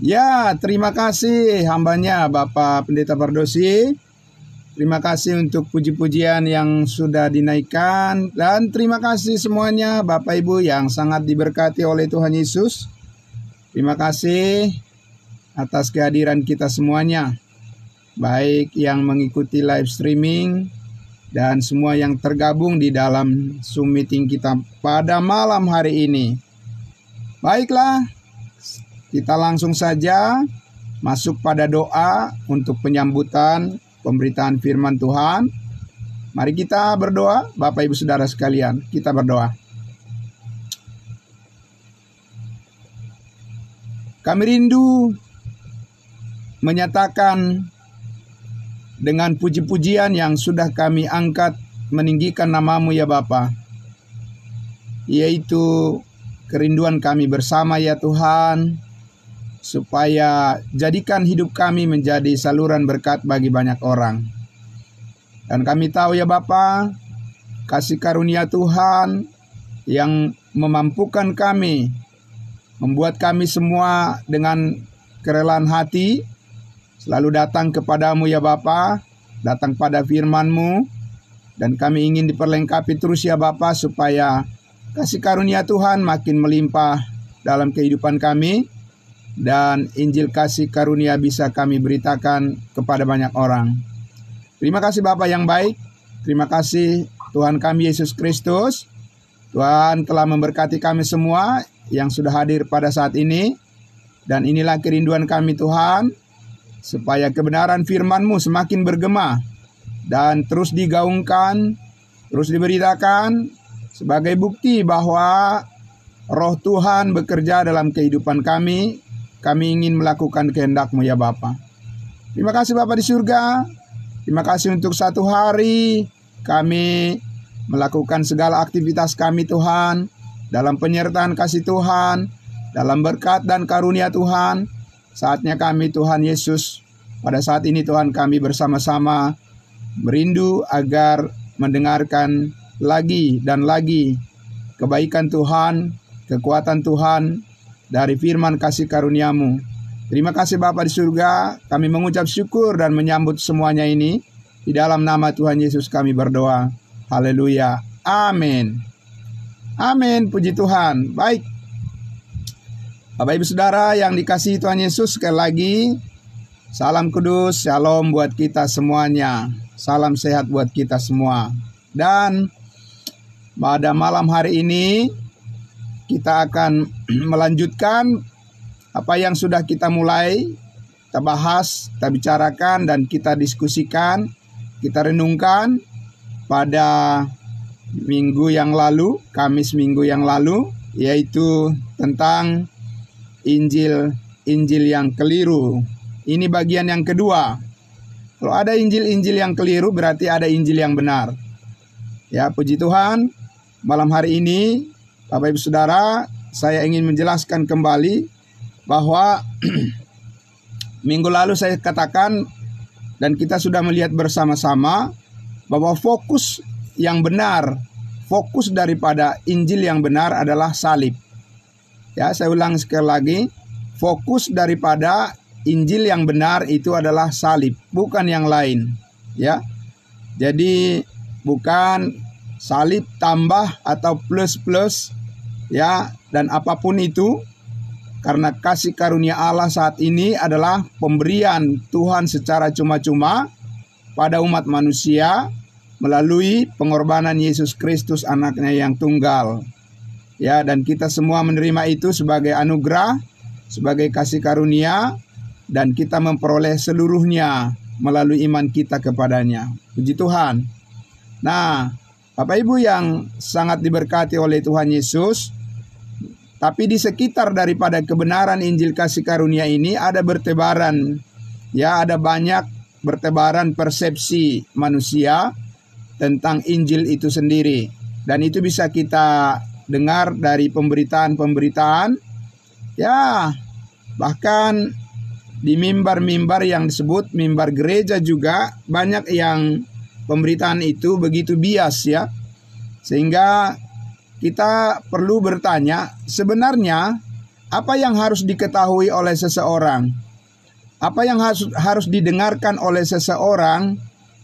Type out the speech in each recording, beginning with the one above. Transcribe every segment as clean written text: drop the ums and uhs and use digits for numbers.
Ya, terima kasih hambanya Bapak Pendeta Pardosi. Terima kasih untuk puji-pujian yang sudah dinaikkan. Dan terima kasih semuanya Bapak Ibu yang sangat diberkati oleh Tuhan Yesus. Terima kasih atas kehadiran kita semuanya. Baik yang mengikuti live streaming dan semua yang tergabung di dalam Zoom meeting kita pada malam hari ini. Baiklah, kita langsung saja masuk pada doa untuk penyambutan pemberitaan firman Tuhan. Mari kita berdoa, Bapak Ibu Saudara sekalian, kita berdoa. Kami rindu menyatakan dengan puji-pujian yang sudah kami angkat meninggikan nama-Mu ya Bapa, yaitu kerinduan kami bersama ya Tuhan, supaya jadikan hidup kami menjadi saluran berkat bagi banyak orang. Dan kami tahu ya Bapa, kasih karunia Tuhan yang memampukan kami, membuat kami semua dengan kerelaan hati selalu datang kepadamu ya Bapa, datang pada firman-Mu, dan kami ingin diperlengkapi terus ya Bapa, supaya kasih karunia Tuhan makin melimpah dalam kehidupan kami, dan Injil kasih karunia bisa kami beritakan kepada banyak orang. Terima kasih Bapa yang baik. Terima kasih Tuhan kami Yesus Kristus. Tuhan telah memberkati kami semua yang sudah hadir pada saat ini. Dan inilah kerinduan kami Tuhan, supaya kebenaran firman-Mu semakin bergema dan terus digaungkan, terus diberitakan sebagai bukti bahwa Roh Tuhan bekerja dalam kehidupan kami. Kami ingin melakukan kehendak-Mu ya Bapa. Terima kasih Bapa di surga. Terima kasih untuk satu hari kami melakukan segala aktivitas kami Tuhan, dalam penyertaan kasih Tuhan, dalam berkat dan karunia Tuhan. Saatnya kami Tuhan Yesus, pada saat ini Tuhan kami bersama-sama merindu agar mendengarkan lagi dan lagi kebaikan Tuhan, kekuatan Tuhan dari firman kasih karunia-Mu. Terima kasih Bapa di surga, kami mengucap syukur dan menyambut semuanya ini. Di dalam nama Tuhan Yesus kami berdoa. Haleluya. Amin. Amin. Puji Tuhan. Baik. Bapak Ibu Saudara yang dikasihi Tuhan Yesus, sekali lagi salam kudus, shalom buat kita semuanya. Salam sehat buat kita semua. Dan pada malam hari ini kita akan melanjutkan apa yang sudah kita mulai, kita bahas, kita bicarakan, dan kita diskusikan, kita renungkan pada minggu yang lalu, Kamis minggu yang lalu, yaitu tentang Injil yang keliru. Ini bagian yang kedua. Kalau ada Injil yang keliru, berarti ada Injil yang benar. Ya, puji Tuhan, malam hari ini Bapak Ibu Saudara, saya ingin menjelaskan kembali bahwa minggu lalu saya katakan dan kita sudah melihat bersama-sama bahwa fokus yang benar, fokus daripada Injil yang benar adalah salib. Ya, saya ulang sekali lagi, fokus daripada Injil yang benar itu adalah salib, bukan yang lain. Ya, jadi bukan salib tambah atau plus-plus, ya, dan apapun itu, karena kasih karunia Allah saat ini adalah pemberian Tuhan secara cuma-cuma pada umat manusia melalui pengorbanan Yesus Kristus anaknya yang tunggal. Ya, dan kita semua menerima itu sebagai anugerah, sebagai kasih karunia, dan kita memperoleh seluruhnya melalui iman kita kepadanya. Puji Tuhan. Nah, Bapak Ibu yang sangat diberkati oleh Tuhan Yesus, tapi di sekitar daripada kebenaran Injil kasih karunia ini ada bertebaran, ya, ada banyak bertebaran persepsi manusia tentang Injil itu sendiri. Dan itu bisa kita dengar dari pemberitaan-pemberitaan, ya, bahkan di mimbar-mimbar yang disebut mimbar gereja juga banyak yang pemberitaan itu begitu bias, ya. Sehingga kita perlu bertanya, sebenarnya apa yang harus diketahui oleh seseorang? Apa yang harus didengarkan oleh seseorang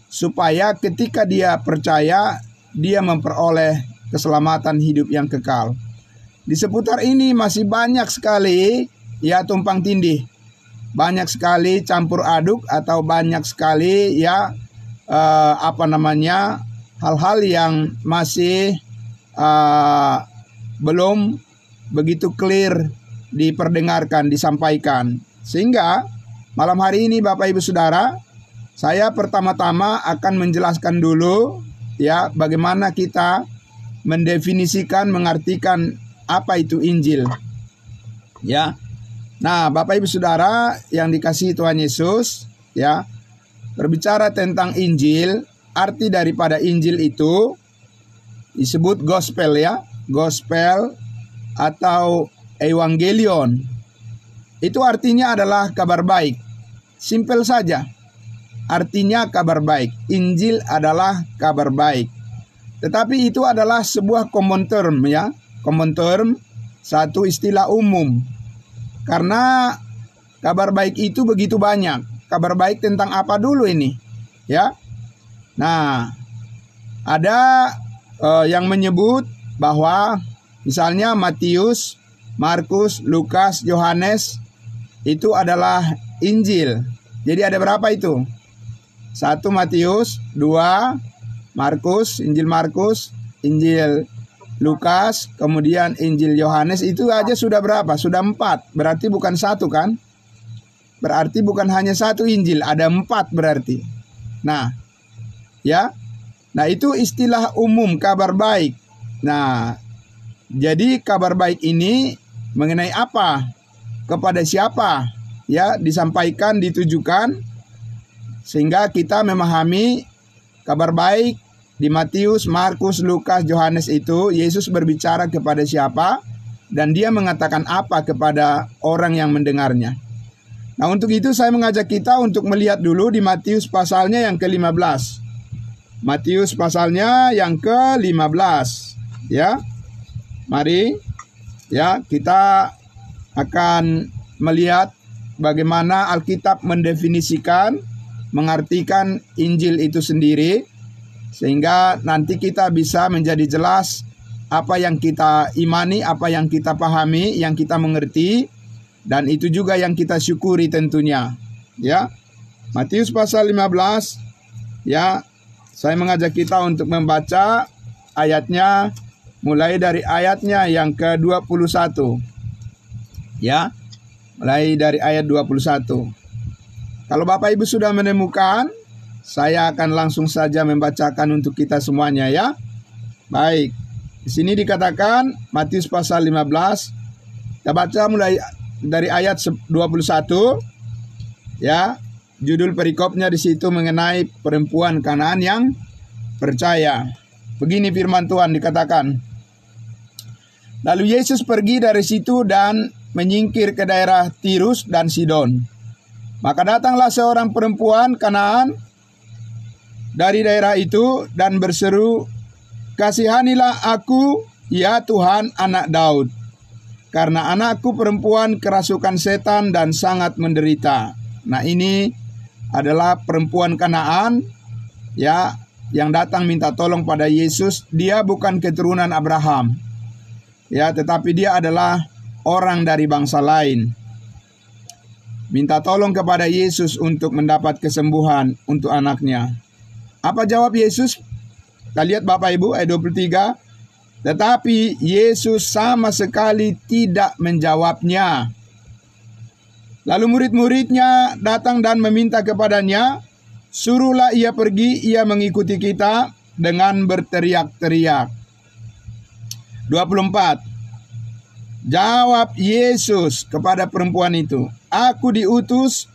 supaya ketika dia percaya, dia memperoleh keselamatan hidup yang kekal. Di seputar ini masih banyak sekali ya tumpang tindih. Banyak sekali campur aduk atau banyak sekali ya hal-hal yang masih belum begitu clear diperdengarkan, disampaikan. Sehingga malam hari ini Bapak Ibu Saudara, saya pertama-tama akan menjelaskan dulu ya bagaimana kita mendefinisikan, mengartikan apa itu Injil. Ya. Nah, Bapak Ibu Saudara yang dikasihi Tuhan Yesus, ya. Berbicara tentang Injil, arti daripada Injil itu disebut gospel ya, gospel atau evangelion. Itu artinya adalah kabar baik. Simpel saja. Artinya kabar baik. Injil adalah kabar baik. Tetapi itu adalah sebuah common term ya. Common term, satu istilah umum. Karena kabar baik itu begitu banyak. Kabar baik tentang apa dulu ini? Ya. Nah, ada yang menyebut bahwa misalnya Matius, Markus, Lukas, Yohanes itu adalah Injil. Jadi ada berapa itu? 1 Matius, 2 Markus, Injil Lukas, kemudian Injil Yohanes. Itu aja sudah berapa? Sudah 4. Berarti bukan 1 kan? Berarti bukan hanya 1 Injil, ada 4 berarti. Nah, ya. Nah, itu istilah umum kabar baik. Nah, jadi kabar baik ini mengenai apa? Kepada siapa? Ya, disampaikan, ditujukan sehingga kita memahami kabar baik di Matius, Markus, Lukas, Yohanes itu Yesus berbicara kepada siapa dan dia mengatakan apa kepada orang yang mendengarnya. Nah, untuk itu saya mengajak kita untuk melihat dulu di Matius pasalnya yang ke-15. Matius pasalnya yang ke-15. Ya. Mari ya kita akan melihat bagaimana Alkitab mendefinisikan, mengartikan Injil itu sendiri, sehingga nanti kita bisa menjadi jelas apa yang kita imani, apa yang kita pahami, yang kita mengerti, dan itu juga yang kita syukuri tentunya. Ya, Matius pasal 15, ya, saya mengajak kita untuk membaca ayatnya, mulai dari ayatnya yang ke-21. Ya, mulai dari ayat 21. Kalau Bapak Ibu sudah menemukan, saya akan langsung saja membacakan untuk kita semuanya ya. Baik. Di sini dikatakan Matius pasal 15. Kita baca mulai dari ayat 21. Ya. Judul perikopnya di situ mengenai perempuan Kanaan yang percaya. Begini firman Tuhan dikatakan. Lalu Yesus pergi dari situ dan menyingkir ke daerah Tirus dan Sidon. Maka datanglah seorang perempuan Kanaan dari daerah itu dan berseru, "Kasihanilah aku, ya Tuhan, anak Daud, karena anakku perempuan kerasukan setan dan sangat menderita." Nah, ini adalah perempuan Kanaan ya yang datang minta tolong pada Yesus. Dia bukan keturunan Abraham. Ya, tetapi dia adalah orang dari bangsa lain. Minta tolong kepada Yesus untuk mendapat kesembuhan untuk anaknya. Apa jawab Yesus? Kita lihat Bapak Ibu ayat 23. Tetapi Yesus sama sekali tidak menjawabnya. Lalu murid-muridnya datang dan meminta kepadanya, "Suruhlah ia pergi, ia mengikuti kita," dengan berteriak-teriak. 24. Jawab Yesus kepada perempuan itu, "Aku diutus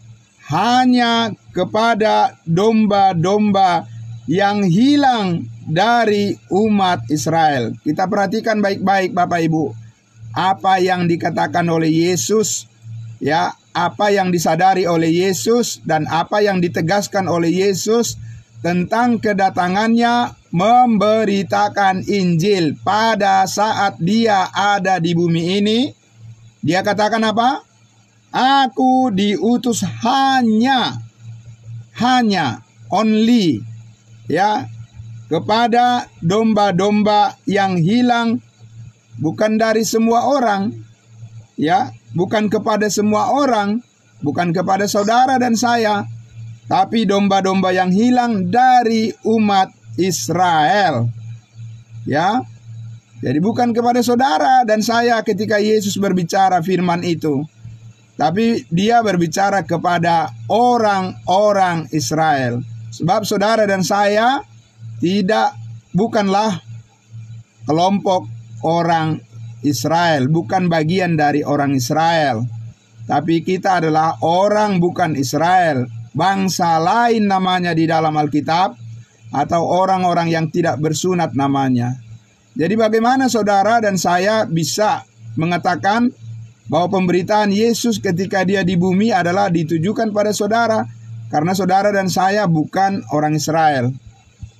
hanya kepada domba-domba yang hilang dari umat Israel." Kita perhatikan baik-baik Bapak Ibu. Apa yang dikatakan oleh Yesus, ya, apa yang disadari oleh Yesus dan apa yang ditegaskan oleh Yesus tentang kedatangannya memberitakan Injil pada saat dia ada di bumi ini, Dia katakan apa? Aku diutus hanya only, ya, kepada domba-domba yang hilang, bukan dari semua orang, ya, bukan kepada semua orang, bukan kepada saudara dan saya, tapi domba-domba yang hilang dari umat Israel. Ya. Jadi bukan kepada saudara dan saya ketika Yesus berbicara firman itu, tapi dia berbicara kepada orang-orang Israel. Sebab saudara dan saya bukanlah kelompok orang Israel, bukan bagian dari orang Israel. Tapi kita adalah orang bukan Israel, bangsa lain namanya di dalam Alkitab, atau orang-orang yang tidak bersunat namanya. Jadi bagaimana saudara dan saya bisa mengatakan bahwa pemberitaan Yesus ketika dia di bumi adalah ditujukan pada saudara, karena saudara dan saya bukan orang Israel.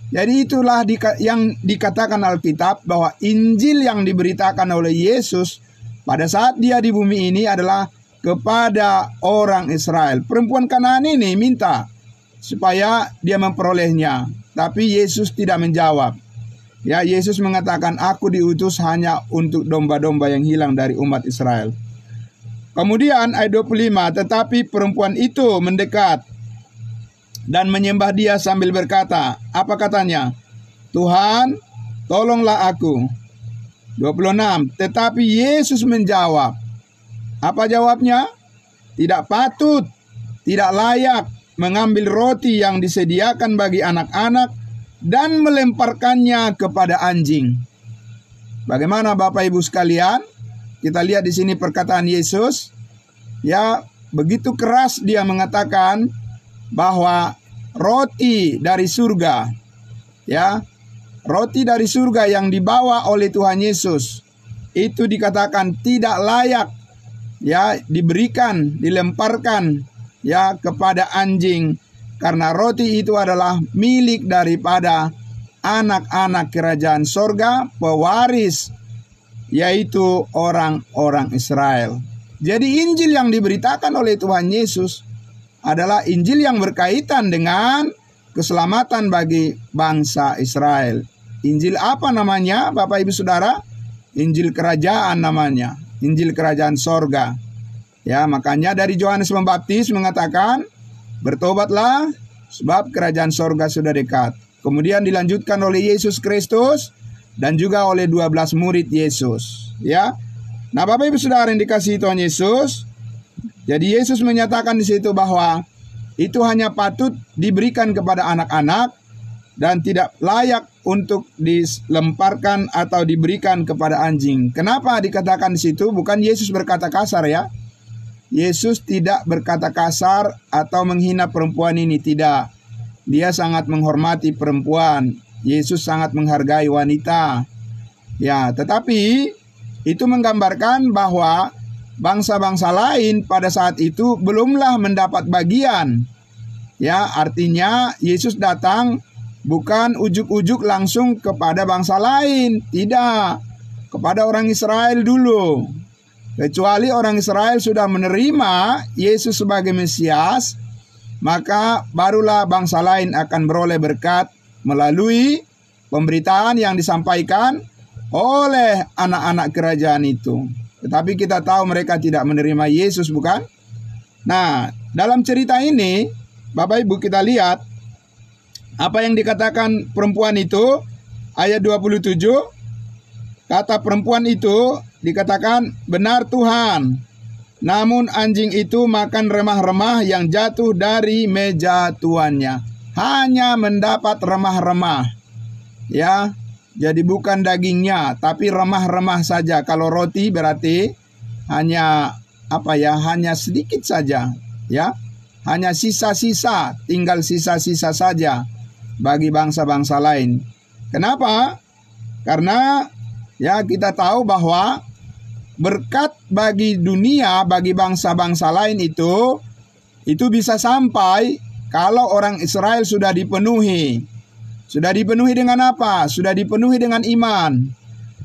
Jadi itulah yang dikatakan Alkitab bahwa Injil yang diberitakan oleh Yesus pada saat dia di bumi ini adalah kepada orang Israel. Perempuan Kanaan ini minta supaya dia memperolehnya, tapi Yesus tidak menjawab. Ya, Yesus mengatakan, aku diutus hanya untuk domba-domba yang hilang dari umat Israel. Kemudian ayat 25, tetapi perempuan itu mendekat dan menyembah dia sambil berkata, apa katanya? Tuhan, tolonglah aku. 26, tetapi Yesus menjawab. Apa jawabnya? Tidak patut, tidak layak mengambil roti yang disediakan bagi anak-anak dan melemparkannya kepada anjing. Bagaimana Bapak Ibu sekalian? Kita lihat di sini perkataan Yesus. Ya, begitu keras dia mengatakan bahwa roti dari surga, ya, roti dari surga yang dibawa oleh Tuhan Yesus itu dikatakan tidak layak, ya, diberikan, dilemparkan, ya, kepada anjing. Karena roti itu adalah milik daripada anak-anak kerajaan sorga, pewaris, yaitu orang-orang Israel. Jadi Injil yang diberitakan oleh Tuhan Yesus adalah Injil yang berkaitan dengan keselamatan bagi bangsa Israel. Injil apa namanya, Bapak Ibu Saudara? Injil kerajaan namanya, Injil kerajaan sorga. Ya, makanya dari Yohanes Pembaptis mengatakan, bertobatlah, sebab kerajaan sorga sudah dekat. Kemudian dilanjutkan oleh Yesus Kristus dan juga oleh 12 murid Yesus. Ya, nah Bapak Ibu Saudara yang dikasihi Tuhan Yesus, jadi Yesus menyatakan di situ bahwa itu hanya patut diberikan kepada anak-anak dan tidak layak untuk dilemparkan atau diberikan kepada anjing. Kenapa dikatakan di situ? Bukan Yesus berkata kasar, ya. Yesus tidak berkata kasar atau menghina perempuan ini, tidak. Dia sangat menghormati perempuan. Yesus sangat menghargai wanita. Ya, tetapi itu menggambarkan bahwa bangsa-bangsa lain pada saat itu belumlah mendapat bagian. Ya, artinya Yesus datang bukan ujuk-ujuk langsung kepada bangsa lain, tidak. Kepada orang Israel dulu. Kecuali orang Israel sudah menerima Yesus sebagai Mesias, maka barulah bangsa lain akan beroleh berkat melalui pemberitaan yang disampaikan oleh anak-anak kerajaan itu. Tetapi kita tahu mereka tidak menerima Yesus, bukan? Nah, dalam cerita ini, Bapak Ibu kita lihat apa yang dikatakan perempuan itu, ayat 27, kata perempuan itu dikatakan, benar Tuhan, namun anjing itu makan remah-remah yang jatuh dari meja tuannya. Hanya mendapat remah-remah. Ya, jadi bukan dagingnya, tapi remah-remah saja. Kalau roti berarti hanya hanya sedikit saja, ya. Hanya sisa-sisa, tinggal sisa-sisa saja bagi bangsa-bangsa lain. Kenapa? Karena ya kita tahu bahwa berkat bagi dunia, bagi bangsa-bangsa lain itu bisa sampai kalau orang Israel sudah dipenuhi. Sudah dipenuhi dengan apa? Sudah dipenuhi dengan iman.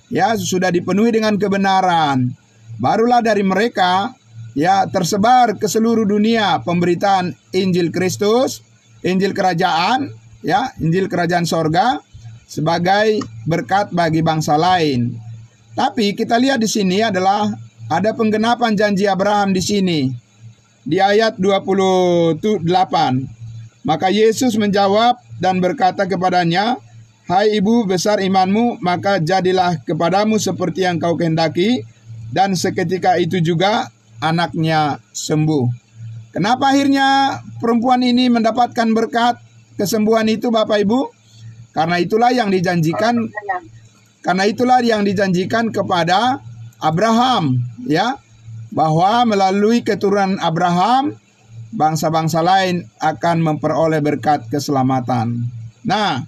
Ya, sudah dipenuhi dengan kebenaran. barulah dari mereka ya tersebar ke seluruh dunia pemberitaan Injil Kristus, Injil kerajaan, ya, Injil kerajaan sorga sebagai berkat bagi bangsa lain. Tapi kita lihat di sini adalah ada penggenapan janji Abraham di sini. Di ayat 28. Maka Yesus menjawab dan berkata kepadanya, "Hai ibu, besar imanmu, maka jadilah kepadamu seperti yang kau kehendaki." Dan seketika itu juga anaknya sembuh. Kenapa akhirnya perempuan ini mendapatkan berkat kesembuhan itu, Bapak Ibu? Karena itulah yang dijanjikan kepada Abraham, ya, bahwa melalui keturunan Abraham bangsa-bangsa lain akan memperoleh berkat keselamatan. Nah,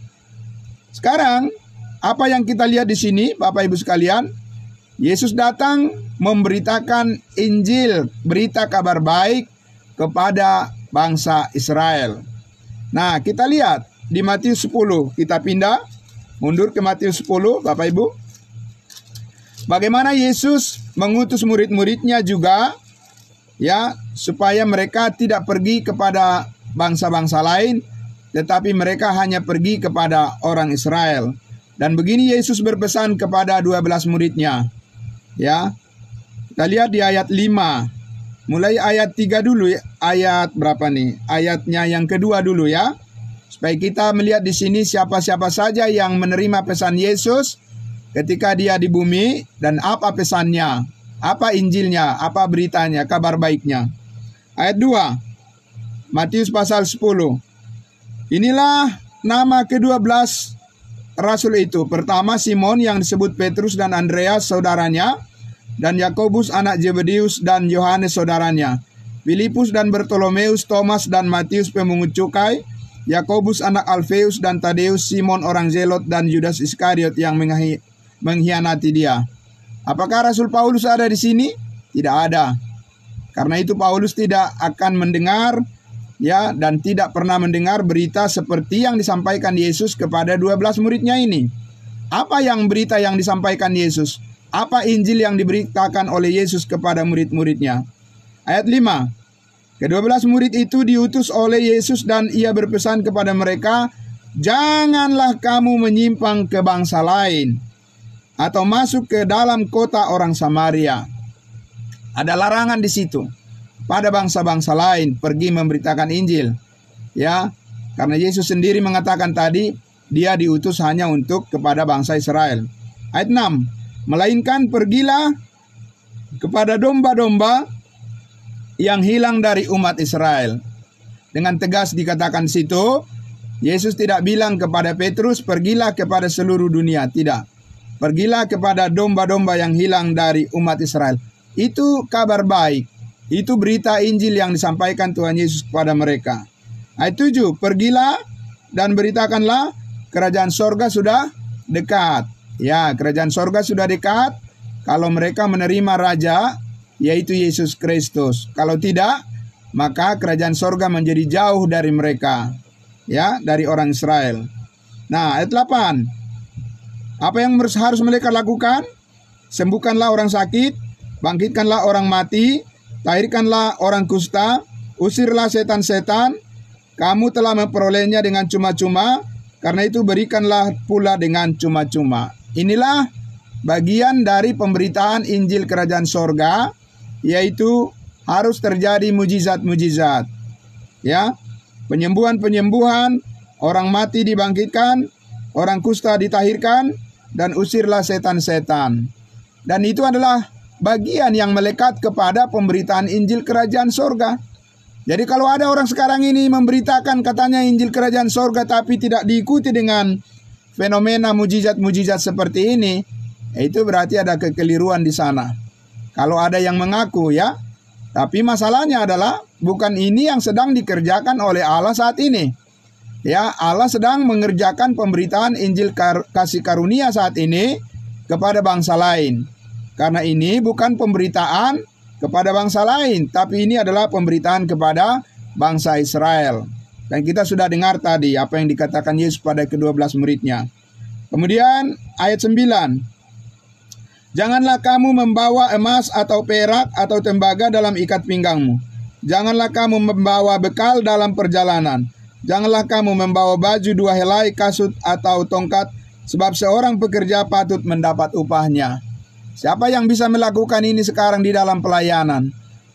sekarang apa yang kita lihat di sini, Bapak Ibu sekalian? Yesus datang memberitakan Injil, berita kabar baik kepada bangsa Israel. Nah, kita lihat di Matius 10. Kita pindah mundur ke Matius 10, Bapak Ibu. Bagaimana Yesus mengutus murid-muridnya juga, ya, supaya mereka tidak pergi kepada bangsa-bangsa lain, tetapi mereka hanya pergi kepada orang Israel. Dan begini Yesus berpesan kepada 12 muridnya. Ya, kita lihat di ayat 5. Mulai ayat 3 dulu, ayat berapa nih? Ayatnya yang kedua dulu ya. Supaya kita melihat di sini siapa-siapa saja yang menerima pesan Yesus ketika dia di bumi dan apa pesannya, apa Injilnya, apa beritanya, kabar baiknya. Ayat 2. Matius pasal 10. Inilah nama ke-12 rasul itu. Pertama Simon yang disebut Petrus dan Andreas saudaranya, dan Yakobus anak Zebedeus dan Yohanes saudaranya, Filipus dan Bartolomeus, Thomas dan Matius pemungut cukai, Yakobus anak Alfeus dan Tadeus, Simon orang Zelot dan Yudas Iskariot yang mengkhianati dia. Apakah Rasul Paulus ada di sini? Tidak ada. Karena itu Paulus tidak akan mendengar, ya, dan tidak pernah mendengar berita seperti yang disampaikan Yesus kepada 12 muridnya ini. Apa yang berita yang disampaikan Yesus? Apa Injil yang diberitakan oleh Yesus kepada murid-muridnya? Ayat 5. Ke-12 murid itu diutus oleh Yesus dan ia berpesan kepada mereka, "Janganlah kamu menyimpang ke bangsa lain atau masuk ke dalam kota orang Samaria." Ada larangan di situ pada bangsa-bangsa lain pergi memberitakan Injil. Ya, karena Yesus sendiri mengatakan tadi, dia diutus hanya untuk kepada bangsa Israel. Ayat 6. Melainkan pergilah kepada domba-domba yang hilang dari umat Israel. Dengan tegas dikatakan situ, Yesus tidak bilang kepada Petrus, pergilah kepada seluruh dunia. Tidak. Pergilah kepada domba-domba yang hilang dari umat Israel. Itu kabar baik. Itu berita Injil yang disampaikan Tuhan Yesus kepada mereka. Ayat 7, pergilah dan beritakanlah kerajaan sorga sudah dekat. Ya, kerajaan sorga sudah dekat kalau mereka menerima Raja, yaitu Yesus Kristus. Kalau tidak, maka kerajaan sorga menjadi jauh dari mereka, ya, dari orang Israel. Nah, ayat 8. Apa yang harus mereka lakukan? Sembuhkanlah orang sakit, bangkitkanlah orang mati, tahirkanlah orang kusta, usirlah setan-setan. Kamu telah memperolehnya dengan cuma-cuma, karena itu berikanlah pula dengan cuma-cuma. Inilah bagian dari pemberitaan Injil Kerajaan Sorga, yaitu harus terjadi mujizat-mujizat. Ya, penyembuhan-penyembuhan, orang mati dibangkitkan, orang kusta ditahirkan, dan usirlah setan-setan. Dan itu adalah bagian yang melekat kepada pemberitaan Injil Kerajaan Sorga. Jadi kalau ada orang sekarang ini memberitakan katanya Injil Kerajaan Sorga tapi tidak diikuti dengan fenomena mujizat-mujizat seperti ini, itu berarti ada kekeliruan di sana. Kalau ada yang mengaku, ya, tapi masalahnya adalah bukan ini yang sedang dikerjakan oleh Allah saat ini. Ya, Allah sedang mengerjakan pemberitaan Injil kasih karunia saat ini kepada bangsa lain. Karena ini bukan pemberitaan kepada bangsa lain, tapi ini adalah pemberitaan kepada bangsa Israel. Dan kita sudah dengar tadi apa yang dikatakan Yesus pada ke-12 muridnya. Kemudian ayat 9. Janganlah kamu membawa emas atau perak atau tembaga dalam ikat pinggangmu. Janganlah kamu membawa bekal dalam perjalanan. Janganlah kamu membawa baju 2 helai, kasut atau tongkat, sebab seorang pekerja patut mendapat upahnya. Siapa yang bisa melakukan ini sekarang di dalam pelayanan?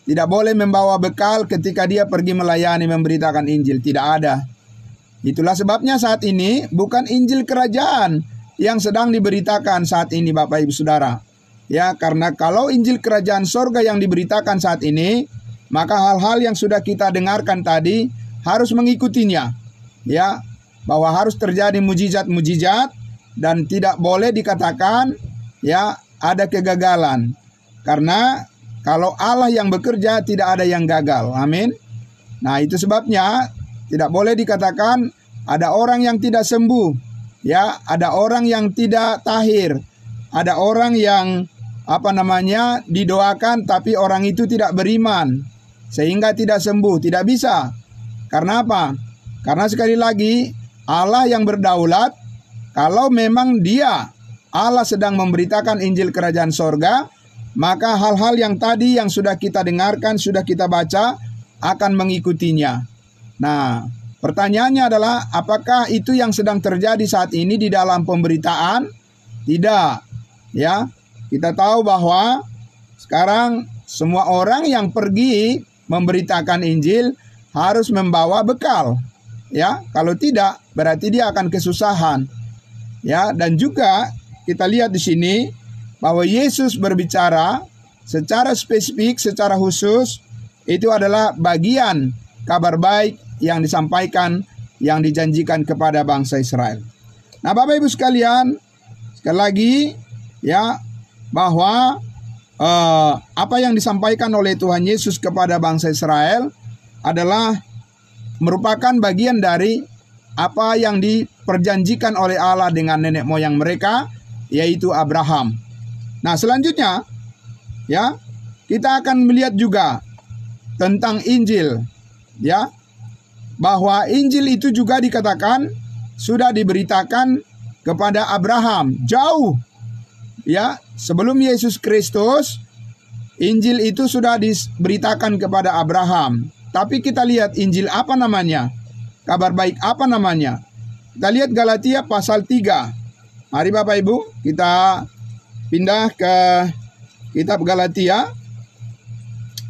Tidak boleh membawa bekal ketika dia pergi melayani memberitakan Injil. Tidak ada. Itulah sebabnya saat ini bukan Injil kerajaan yang sedang diberitakan saat ini, Bapak Ibu Saudara. Ya, karena kalau Injil kerajaan sorga yang diberitakan saat ini, maka hal-hal yang sudah kita dengarkan tadi harus mengikutinya. Ya, bahwa harus terjadi mujizat-mujizat dan tidak boleh dikatakan ya ada kegagalan. Karena kalau Allah yang bekerja tidak ada yang gagal. Amin. Nah, itu sebabnya tidak boleh dikatakan ada orang yang tidak sembuh. Ya, ada orang yang tidak tahir. Ada orang yang didoakan tapi orang itu tidak beriman sehingga tidak sembuh. Tidak bisa. Karena apa? Karena sekali lagi Allah yang berdaulat. Kalau memang Allah sedang memberitakan Injil kerajaan sorga, maka hal-hal yang tadi yang sudah kita dengarkan, sudah kita baca, akan mengikutinya. Nah, pertanyaannya adalah, apakah itu yang sedang terjadi saat ini di dalam pemberitaan? Tidak. Ya, kita tahu bahwa sekarang semua orang yang pergi memberitakan Injil harus membawa bekal. Ya, kalau tidak, berarti dia akan kesusahan. Ya, dan juga kita lihat di sini bahwa Yesus berbicara secara spesifik, secara khusus, itu adalah bagian kabar baik yang disampaikan, yang dijanjikan kepada bangsa Israel. Nah, Bapak Ibu sekalian, sekali lagi ya, bahwa apa yang disampaikan oleh Tuhan Yesus kepada bangsa Israel adalah merupakan bagian dari apa yang diperjanjikan oleh Allah dengan nenek moyang mereka, yaitu Abraham. Nah, selanjutnya ya, kita akan melihat juga tentang Injil, ya, bahwa Injil itu juga dikatakan sudah diberitakan kepada Abraham jauh, ya, sebelum Yesus Kristus. Injil itu sudah diberitakan kepada Abraham. Tapi kita lihat Injil apa namanya? Kabar baik apa namanya? Kita lihat Galatia pasal 3. Mari Bapak Ibu, kita pindah ke kitab Galatia.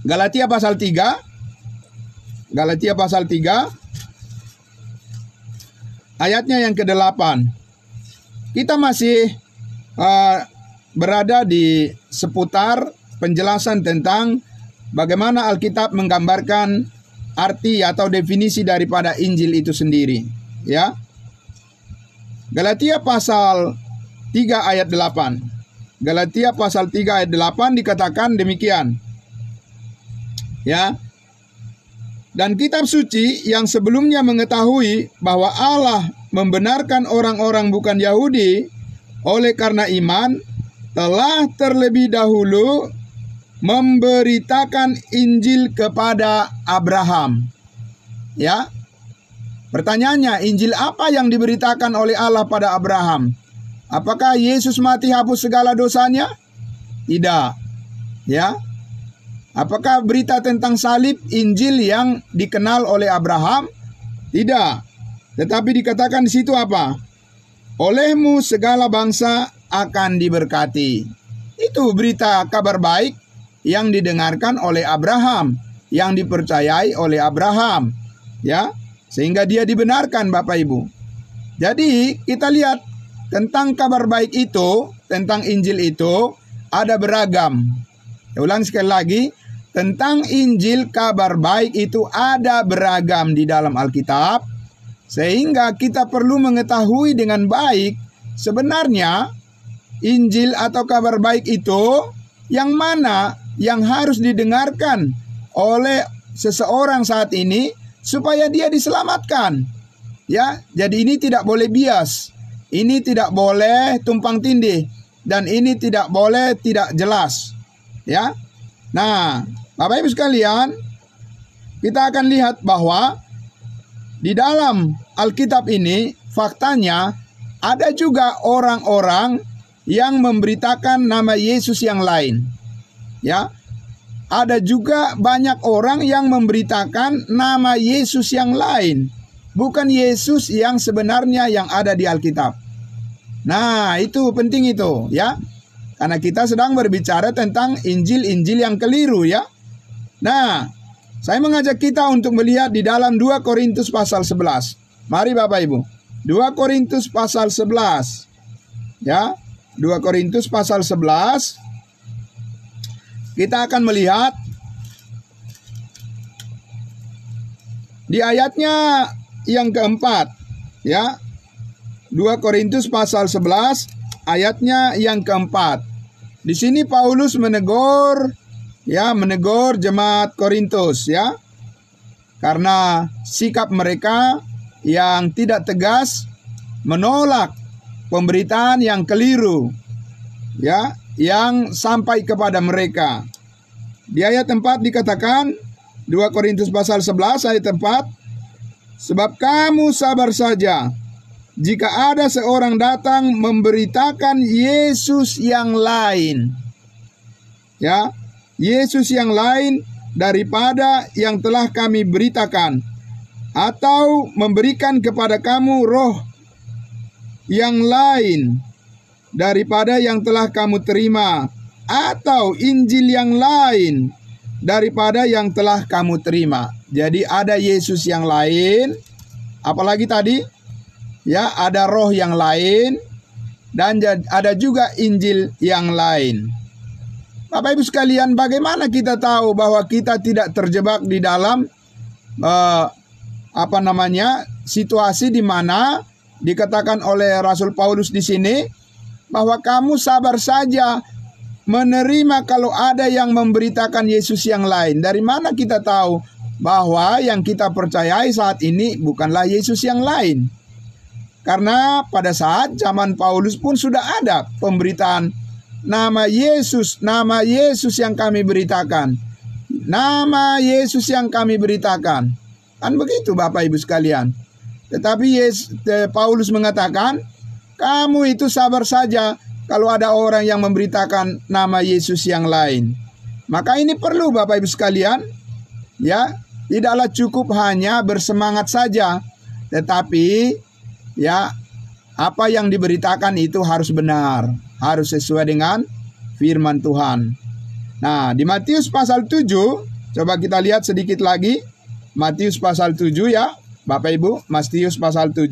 Galatia pasal 3. Galatia pasal 3. Ayatnya yang ke-8. Kita masih berada di seputar penjelasan tentang bagaimana Alkitab menggambarkan arti atau definisi daripada Injil itu sendiri, ya. Galatia pasal 3 ayat 8. Galatia pasal 3 ayat 8 dikatakan demikian. Ya. Dan kitab suci yang sebelumnya mengetahui bahwa Allah membenarkan orang-orang bukan Yahudi oleh karena iman, telah terlebih dahulu memberitakan Injil kepada Abraham. Ya. Pertanyaannya, Injil apa yang diberitakan oleh Allah pada Abraham? Apakah Yesus mati hapus segala dosanya? Tidak. Ya. Apakah berita tentang salib Injil yang dikenal oleh Abraham? Tidak. Tetapi dikatakan di situ apa? Olehmu segala bangsa akan diberkati. Itu berita kabar baik yang didengarkan oleh Abraham, yang dipercayai oleh Abraham, ya, sehingga dia dibenarkan, Bapak Ibu. Jadi kita lihat tentang kabar baik itu, tentang Injil itu ada beragam. Saya ulang sekali lagi, tentang Injil kabar baik itu ada beragam di dalam Alkitab, sehingga kita perlu mengetahui dengan baik sebenarnya Injil atau kabar baik itu yang mana yang harus didengarkan oleh seseorang saat ini supaya dia diselamatkan. Ya, jadi ini tidak boleh bias. Ini tidak boleh tumpang tindih dan ini tidak boleh tidak jelas. Ya. Nah, Bapak Ibu sekalian, kita akan lihat bahwa di dalam Alkitab ini faktanya ada juga orang-orang yang memberitakan nama Yesus yang lain. Ya, ada juga banyak orang yang memberitakan nama Yesus yang lain, bukan Yesus yang sebenarnya yang ada di Alkitab. Nah, itu penting itu, ya. Karena kita sedang berbicara tentang Injil-Injil yang keliru, ya. Nah, saya mengajak kita untuk melihat di dalam 2 Korintus pasal 11. Mari Bapak Ibu. 2 Korintus pasal 11. Ya, 2 Korintus pasal 11. Kita akan melihat di ayatnya yang keempat, ya. 2 Korintus pasal 11 ayatnya yang keempat. Di sini Paulus menegur jemaat Korintus, ya. Karena sikap mereka yang tidak tegas, menolak pemberitaan yang keliru, ya, yang sampai kepada mereka. Di ayat 4 dikatakan, 2 Korintus pasal 11 ayat 4, sebab kamu sabar saja jika ada seorang datang memberitakan Yesus yang lain, ya, Yesus yang lain daripada yang telah kami beritakan, atau memberikan kepada kamu roh yang lain daripada yang telah kamu terima, atau Injil yang lain daripada yang telah kamu terima. Jadi ada Yesus yang lain, apalagi tadi, ya, ada roh yang lain, dan ada juga Injil yang lain. Bapak Ibu sekalian, bagaimana kita tahu bahwa kita tidak terjebak di dalam situasi di mana dikatakan oleh Rasul Paulus di sini bahwa kamu sabar saja menerima kalau ada yang memberitakan Yesus yang lain. Dari mana kita tahu bahwa yang kita percayai saat ini bukanlah Yesus yang lain? Karena pada saat zaman Paulus pun sudah ada pemberitaan nama Yesus yang kami beritakan. Nama Yesus yang kami beritakan. Kan begitu Bapak Ibu sekalian. Tetapi Paulus mengatakan, kamu itu sabar saja kalau ada orang yang memberitakan nama Yesus yang lain. Maka ini perlu Bapak Ibu sekalian, ya, tidaklah cukup hanya bersemangat saja, tetapi ya, apa yang diberitakan itu harus benar, harus sesuai dengan firman Tuhan. Nah, di Matius pasal 7, coba kita lihat sedikit lagi. Matius pasal 7, ya, Bapak Ibu, Matius pasal 7.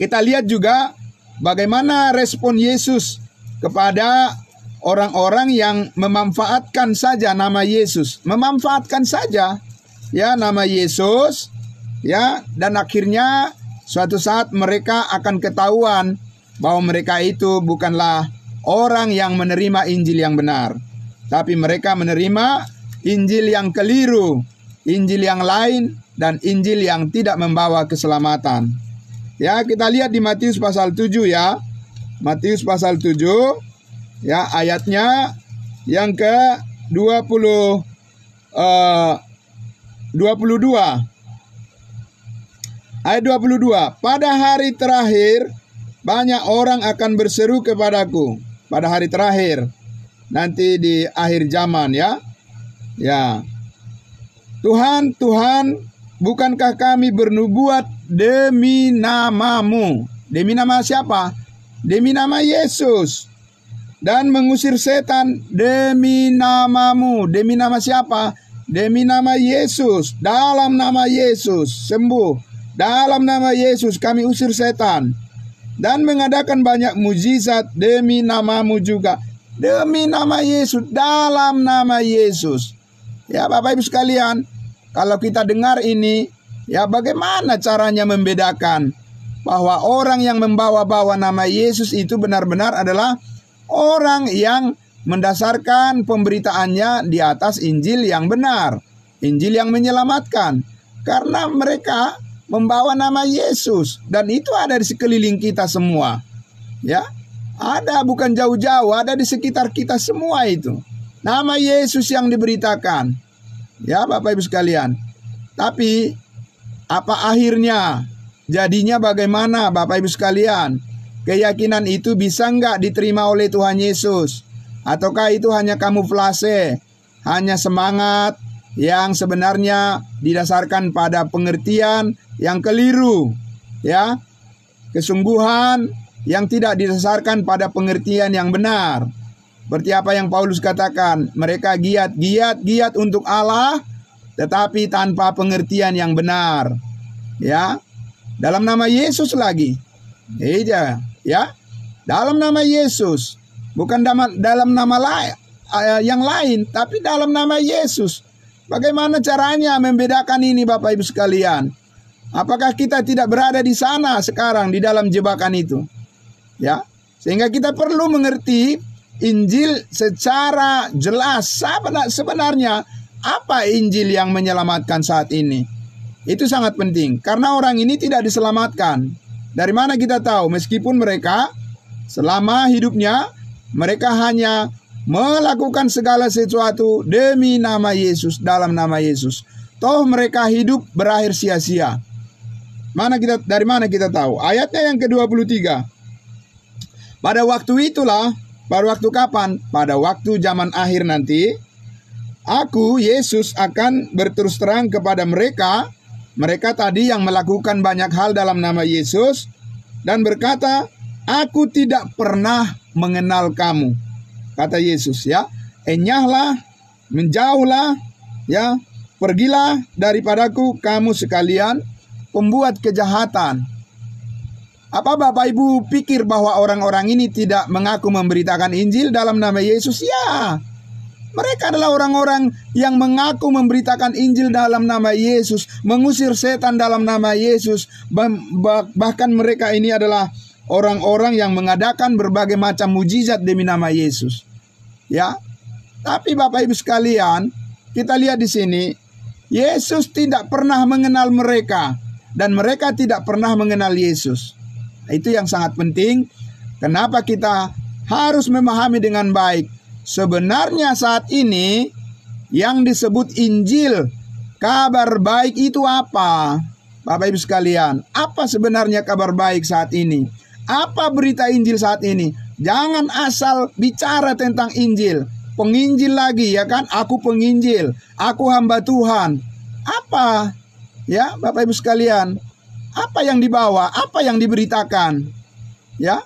Kita lihat juga bagaimana respon Yesus kepada orang-orang yang memanfaatkan saja nama Yesus. Memanfaatkan saja, ya, nama Yesus, ya, dan akhirnya suatu saat mereka akan ketahuan bahwa mereka itu bukanlah orang yang menerima Injil yang benar, tapi mereka menerima Injil yang keliru, Injil yang lain, dan Injil yang tidak membawa keselamatan. Ya, kita lihat di Matius pasal 7, ya. Matius pasal 7, ya, ayatnya yang ke 22. Ayat 22, pada hari terakhir banyak orang akan berseru kepadaku. Pada hari terakhir, nanti di akhir zaman, ya. Ya. Tuhan, Tuhan, bukankah kami bernubuat demi namamu? Demi nama siapa? Demi nama Yesus. Dan mengusir setan demi namamu. Demi nama siapa? Demi nama Yesus. Dalam nama Yesus sembuh. Dalam nama Yesus kami usir setan. Dan mengadakan banyak mujizat demi namamu juga. Demi nama Yesus, dalam nama Yesus. Ya Bapak Ibu sekalian, kalau kita dengar ini, ya bagaimana caranya membedakan bahwa orang yang membawa-bawa nama Yesus itu benar-benar adalah orang yang mendasarkan pemberitaannya di atas Injil yang benar, Injil yang menyelamatkan. Karena mereka membawa nama Yesus, dan itu ada di sekeliling kita semua. Ya, ada, bukan jauh-jauh, ada di sekitar kita semua itu. Nama Yesus yang diberitakan. Ya Bapak Ibu sekalian. Tapi apa akhirnya? Jadinya bagaimana Bapak Ibu sekalian? keyakinan itu bisa nggak diterima oleh Tuhan Yesus? Ataukah itu hanya kamuflase, hanya semangat yang sebenarnya didasarkan pada pengertian yang keliru, ya, kesungguhan yang tidak didasarkan pada pengertian yang benar. Seperti apa yang Paulus katakan, mereka giat untuk Allah, tetapi tanpa pengertian yang benar, ya, dalam nama Yesus lagi, ya, dalam nama Yesus, bukan dalam nama yang lain, tapi dalam nama Yesus. Bagaimana caranya membedakan ini, Bapak Ibu sekalian? Apakah kita tidak berada di sana sekarang di dalam jebakan itu? Ya, sehingga kita perlu mengerti Injil secara jelas. Sebenarnya apa Injil yang menyelamatkan saat ini? Itu sangat penting karena orang ini tidak diselamatkan. Dari mana kita tahu? Meskipun mereka selama hidupnya mereka hanya melakukan segala sesuatu demi nama Yesus, dalam nama Yesus. Toh mereka hidup berakhir sia-sia. Dari mana kita tahu? Ayatnya yang ke-23. Pada waktu itulah, pada waktu kapan? Pada waktu zaman akhir nanti, Aku, Yesus, akan berterus terang kepada mereka tadi yang melakukan banyak hal dalam nama Yesus, dan berkata, Aku tidak pernah mengenal kamu. Kata Yesus, ya, enyahlah, menjauhlah, ya, pergilah daripadaku kamu sekalian pembuat kejahatan. Apa Bapak Ibu pikir bahwa orang-orang ini tidak mengaku memberitakan Injil dalam nama Yesus? Ya, mereka adalah orang-orang yang mengaku memberitakan Injil dalam nama Yesus, mengusir setan dalam nama Yesus. Bahkan mereka ini adalah orang-orang yang mengadakan berbagai macam mujizat demi nama Yesus. Ya, tapi Bapak Ibu sekalian, kita lihat di sini, Yesus tidak pernah mengenal mereka dan mereka tidak pernah mengenal Yesus. Itu yang sangat penting. Kenapa kita harus memahami dengan baik? Sebenarnya saat ini yang disebut Injil, kabar baik itu apa? Bapak Ibu sekalian, apa sebenarnya kabar baik saat ini? Apa berita Injil saat ini? Jangan asal bicara tentang Injil. Penginjil lagi, ya kan? Aku penginjil, aku hamba Tuhan. Apa? Ya, Bapak Ibu sekalian, apa yang dibawa? Apa yang diberitakan? Ya,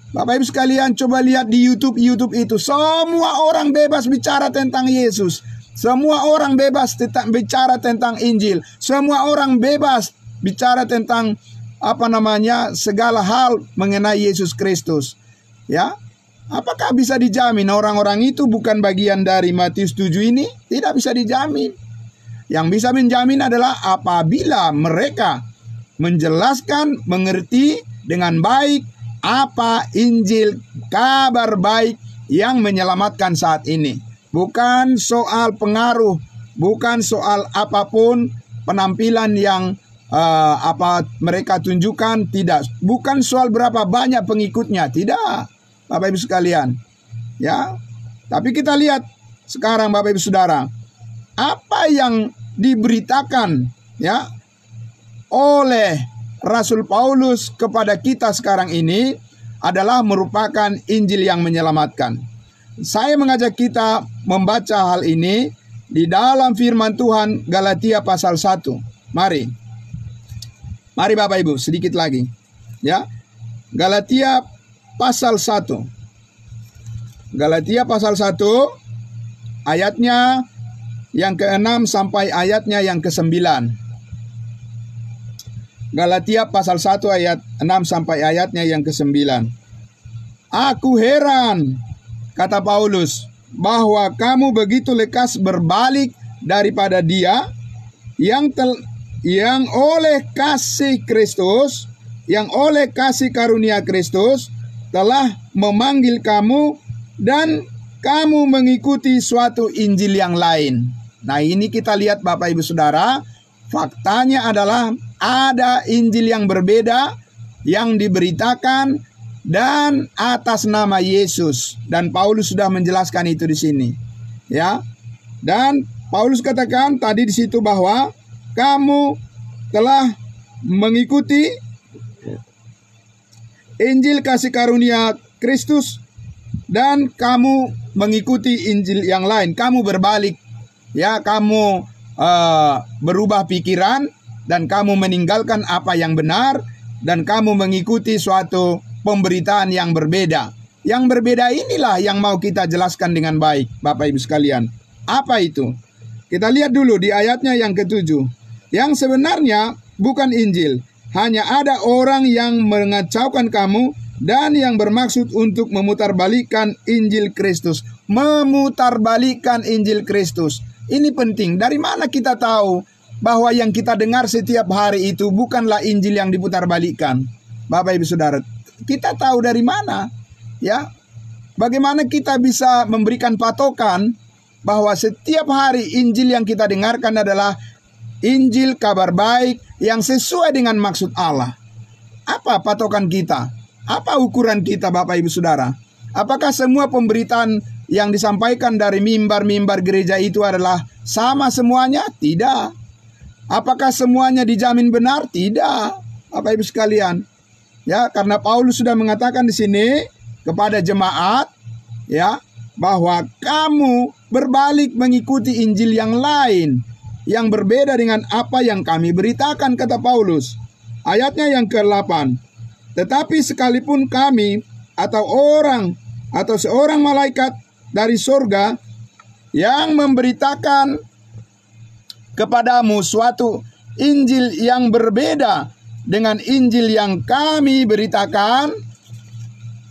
Bapak Ibu sekalian, coba lihat di YouTube itu. Semua orang bebas bicara tentang Yesus. Semua orang bebas bicara tentang Injil. Semua orang bebas bicara tentang segala hal mengenai Yesus Kristus. Ya, apakah bisa dijamin orang-orang itu bukan bagian dari Matius 7 ini? Tidak bisa dijamin. Yang bisa menjamin adalah apabila mereka menjelaskan, mengerti dengan baik apa Injil, kabar baik yang menyelamatkan saat ini. Bukan soal pengaruh, bukan soal apapun penampilan yang mereka tunjukkan, tidak. Bukan soal berapa banyak pengikutnya, tidak, Bapak Ibu sekalian. Ya, tapi kita lihat sekarang Bapak Ibu Saudara, apa yang diberitakan ya oleh Rasul Paulus kepada kita sekarang ini adalah merupakan Injil yang menyelamatkan. Saya mengajak kita membaca hal ini di dalam firman Tuhan Galatia pasal 1. Mari Bapak Ibu, sedikit lagi. Ya. Galatia pasal 1. Galatia pasal 1 ayatnya yang ke-6 sampai ayatnya yang ke-9. Galatia pasal 1 ayat 6 sampai ayatnya yang ke-9. Aku heran, kata Paulus, bahwa kamu begitu lekas berbalik daripada Dia yang oleh kasih Kristus, yang oleh kasih karunia Kristus telah memanggil kamu dan kamu mengikuti suatu Injil yang lain. Nah, ini kita lihat Bapak Ibu Saudara, faktanya adalah ada Injil yang berbeda yang diberitakan dan atas nama Yesus, dan Paulus sudah menjelaskan itu di sini. Ya. Dan Paulus katakan tadi di situ bahwa kamu telah mengikuti Injil kasih karunia Kristus, dan kamu mengikuti Injil yang lain. Kamu berbalik, ya, kamu berubah pikiran, dan kamu meninggalkan apa yang benar, dan kamu mengikuti suatu pemberitaan yang berbeda. Yang berbeda inilah yang mau kita jelaskan dengan baik, Bapak Ibu sekalian. Apa itu? Kita lihat dulu di ayatnya yang ke-7. Yang sebenarnya bukan Injil, hanya ada orang yang mengacaukan kamu dan yang bermaksud untuk memutarbalikkan Injil Kristus. Memutarbalikkan Injil Kristus. Ini penting. Dari mana kita tahu bahwa yang kita dengar setiap hari itu bukanlah Injil yang diputarbalikkan? Bapak Ibu Saudara, kita tahu dari mana? Ya, bagaimana kita bisa memberikan patokan bahwa setiap hari Injil yang kita dengarkan adalah Injil kabar baik yang sesuai dengan maksud Allah? Apa patokan kita? Apa ukuran kita, Bapak Ibu Saudara? Apakah semua pemberitaan yang disampaikan dari mimbar-mimbar gereja itu adalah sama semuanya? Tidak. Apakah semuanya dijamin benar? Tidak, Bapak Ibu sekalian. Ya, karena Paulus sudah mengatakan di sini kepada jemaat, ya, bahwa kamu berbalik mengikuti Injil yang lain, yang berbeda dengan apa yang kami beritakan, kata Paulus. Ayatnya yang ke-8. Tetapi sekalipun kami atau seorang malaikat dari surga yang memberitakan kepadamu suatu Injil yang berbeda dengan Injil yang kami beritakan,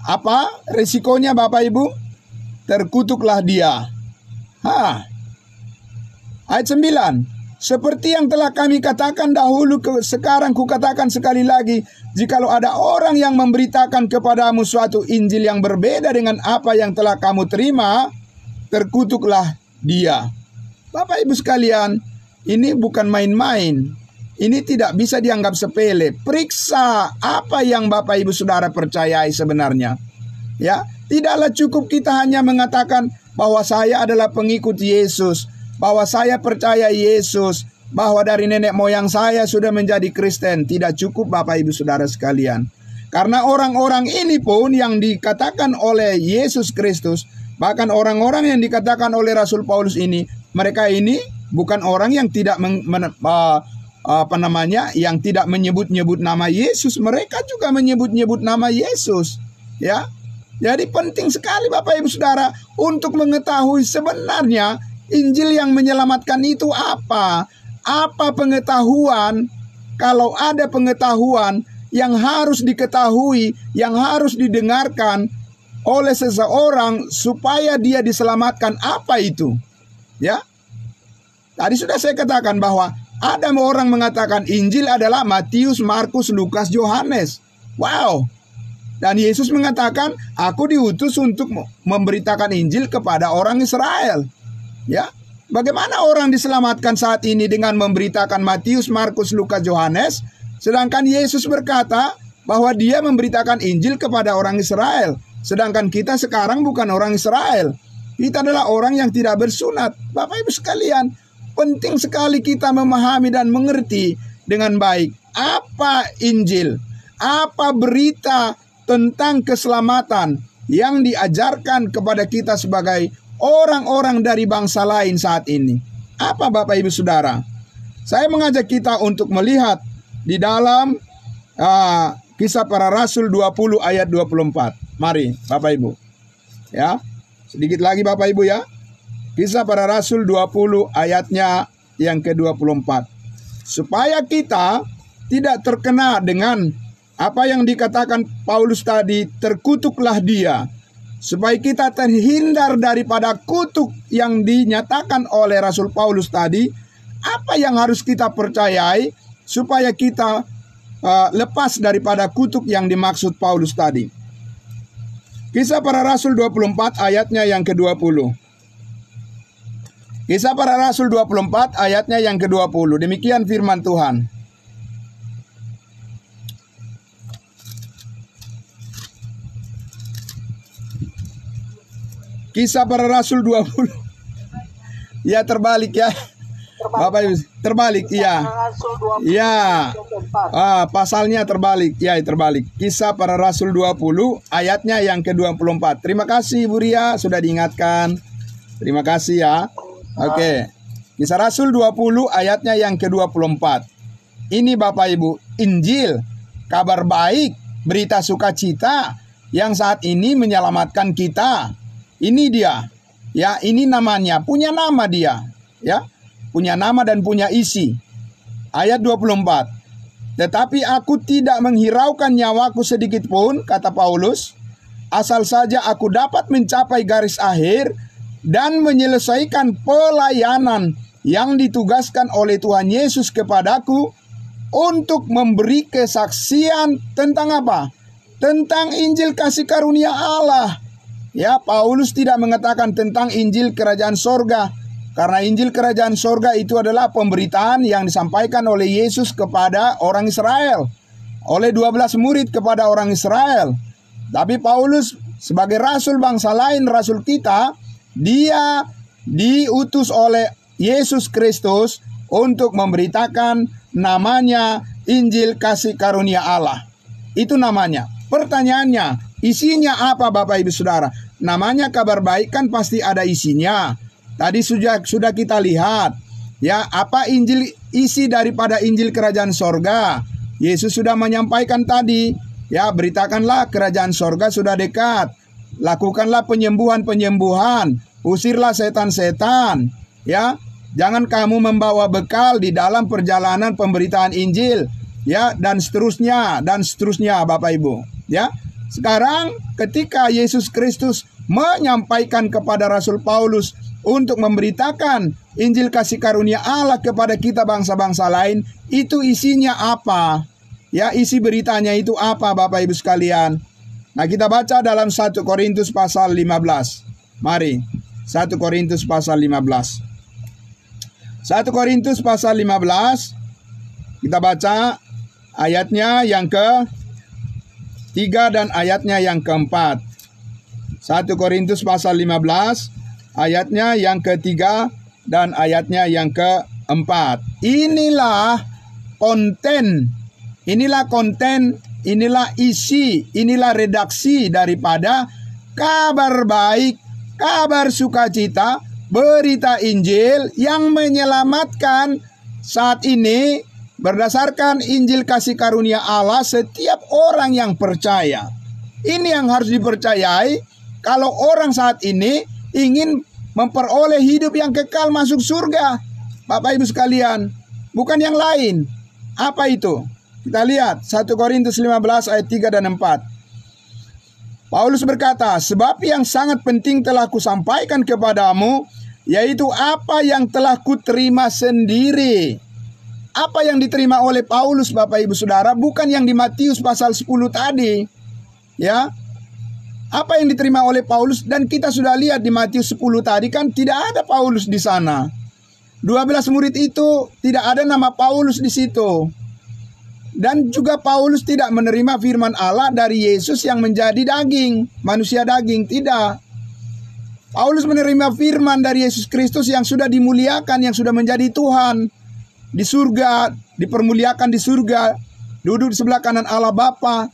apa resikonya, Bapak Ibu? Terkutuklah dia. Ayat 9. Seperti yang telah kami katakan dahulu, sekarang kukatakan sekali lagi, jikalau ada orang yang memberitakan kepadamu suatu Injil yang berbeda dengan apa yang telah kamu terima, terkutuklah dia. Bapak Ibu sekalian, ini bukan main-main. Ini tidak bisa dianggap sepele. Periksa apa yang Bapak Ibu Saudara percayai sebenarnya. Ya, tidaklah cukup kita hanya mengatakan bahwa saya adalah pengikut Yesus, bahwa saya percaya Yesus, bahwa dari nenek moyang saya sudah menjadi Kristen. Tidak cukup, Bapak Ibu Saudara sekalian. Karena orang-orang ini pun yang dikatakan oleh Yesus Kristus, bahkan orang-orang yang dikatakan oleh Rasul Paulus ini, mereka ini bukan orang yang tidak yang tidak menyebut-nyebut nama Yesus. Mereka juga menyebut-nyebut nama Yesus. Ya, jadi penting sekali, Bapak Ibu Saudara, untuk mengetahui sebenarnya Injil yang menyelamatkan itu apa? Apa pengetahuan? Kalau ada pengetahuan yang harus diketahui, yang harus didengarkan oleh seseorang supaya dia diselamatkan, apa itu? Ya, tadi sudah saya katakan bahwa ada orang mengatakan Injil adalah Matius, Markus, Lukas, Yohanes. Wow. Dan Yesus mengatakan, aku diutus untuk memberitakan Injil kepada orang Israel. Ya, bagaimana orang diselamatkan saat ini dengan memberitakan Matius, Markus, Lukas, Yohanes, sedangkan Yesus berkata bahwa dia memberitakan Injil kepada orang Israel. Sedangkan kita sekarang bukan orang Israel. Kita adalah orang yang tidak bersunat. Bapak Ibu sekalian, penting sekali kita memahami dan mengerti dengan baik apa Injil, apa berita tentang keselamatan yang diajarkan kepada kita sebagai orang-orang dari bangsa lain saat ini. Apa, Bapak Ibu Saudara? Saya mengajak kita untuk melihat di dalam Kisah Para Rasul 20 ayat 24. Mari, Bapak Ibu. Ya, sedikit lagi Bapak Ibu ya. Kisah Para Rasul 20 ayatnya yang ke-24. Supaya kita tidak terkena dengan apa yang dikatakan Paulus tadi, terkutuklah dia. Supaya kita terhindar daripada kutuk yang dinyatakan oleh Rasul Paulus tadi, apa yang harus kita percayai supaya kita lepas daripada kutuk yang dimaksud Paulus tadi. Kisah Para Rasul 24 ayatnya yang ke-20. Kisah Para Rasul 24 ayatnya yang ke-20. Demikian firman Tuhan. Kisah Para Rasul 20. Ya, terbalik ya. Bapak Ibu, terbalik, iya. Iya. Pasalnya terbalik, ya terbalik. Kisah Para Rasul 20 ayatnya yang ke-24. Terima kasih Bu Ria sudah diingatkan. Terima kasih ya. Oke. Kisah Rasul 20 ayatnya yang ke-24. Ini Bapak Ibu, Injil, kabar baik, berita sukacita yang saat ini menyelamatkan kita. Ini dia. Ya, ini namanya, punya nama dia, ya. Punya nama dan punya isi. Ayat 24. Tetapi aku tidak menghiraukan nyawaku sedikit pun, kata Paulus, asal saja aku dapat mencapai garis akhir dan menyelesaikan pelayanan yang ditugaskan oleh Tuhan Yesus kepadaku untuk memberi kesaksian tentang apa? Tentang Injil kasih karunia Allah. Ya, Paulus tidak mengatakan tentang Injil kerajaan sorga, karena Injil kerajaan sorga itu adalah pemberitaan yang disampaikan oleh Yesus kepada orang Israel, oleh 12 murid kepada orang Israel. Tapi Paulus sebagai rasul bangsa lain, rasul kita, dia diutus oleh Yesus Kristus untuk memberitakan namanya Injil kasih karunia Allah. Itu namanya. Pertanyaannya, isinya apa Bapak Ibu Saudara? Namanya kabar baik kan pasti ada isinya. Tadi sudah kita lihat, ya, apa isi daripada Injil kerajaan sorga. Yesus sudah menyampaikan tadi, ya, beritakanlah kerajaan sorga sudah dekat. Lakukanlah penyembuhan-penyembuhan, usirlah setan-setan, ya. Jangan kamu membawa bekal di dalam perjalanan pemberitaan Injil, ya, dan seterusnya Bapak Ibu, ya. Sekarang ketika Yesus Kristus menyampaikan kepada Rasul Paulus untuk memberitakan Injil kasih karunia Allah kepada kita bangsa-bangsa lain, itu isinya apa? Ya, isi beritanya itu apa Bapak Ibu sekalian? Nah, kita baca dalam 1 Korintus pasal 15. Mari, 1 Korintus pasal 15. 1 Korintus pasal 15, kita baca ayatnya yang ke-3 dan ayatnya yang ke-4. 1 Korintus pasal 15, ayatnya yang ke-3 dan ayatnya yang ke-4. Inilah konten, inilah isi, inilah redaksi daripada kabar baik, kabar sukacita, berita Injil yang menyelamatkan saat ini berdasarkan Injil kasih karunia Allah setiap orang yang percaya. Ini yang harus dipercayai kalau orang saat ini ingin memperoleh hidup yang kekal masuk surga. Bapak Ibu sekalian, bukan yang lain. Apa itu? Kita lihat 1 Korintus 15 ayat 3 dan 4. Paulus berkata, sebab yang sangat penting telah kusampaikan kepadamu, yaitu apa yang telah kuterima sendiri. Apa yang diterima oleh Paulus Bapak Ibu Saudara, bukan yang di Matius pasal 10 tadi. Ya. Apa yang diterima oleh Paulus, dan kita sudah lihat di Matius 10 tadi kan tidak ada Paulus di sana. 12 murid itu tidak ada nama Paulus di situ. Dan juga Paulus tidak menerima firman Allah dari Yesus yang menjadi daging, manusia daging, tidak. Paulus menerima firman dari Yesus Kristus yang sudah dimuliakan, yang sudah menjadi Tuhan di surga, dipermuliakan di surga, duduk di sebelah kanan Allah Bapa,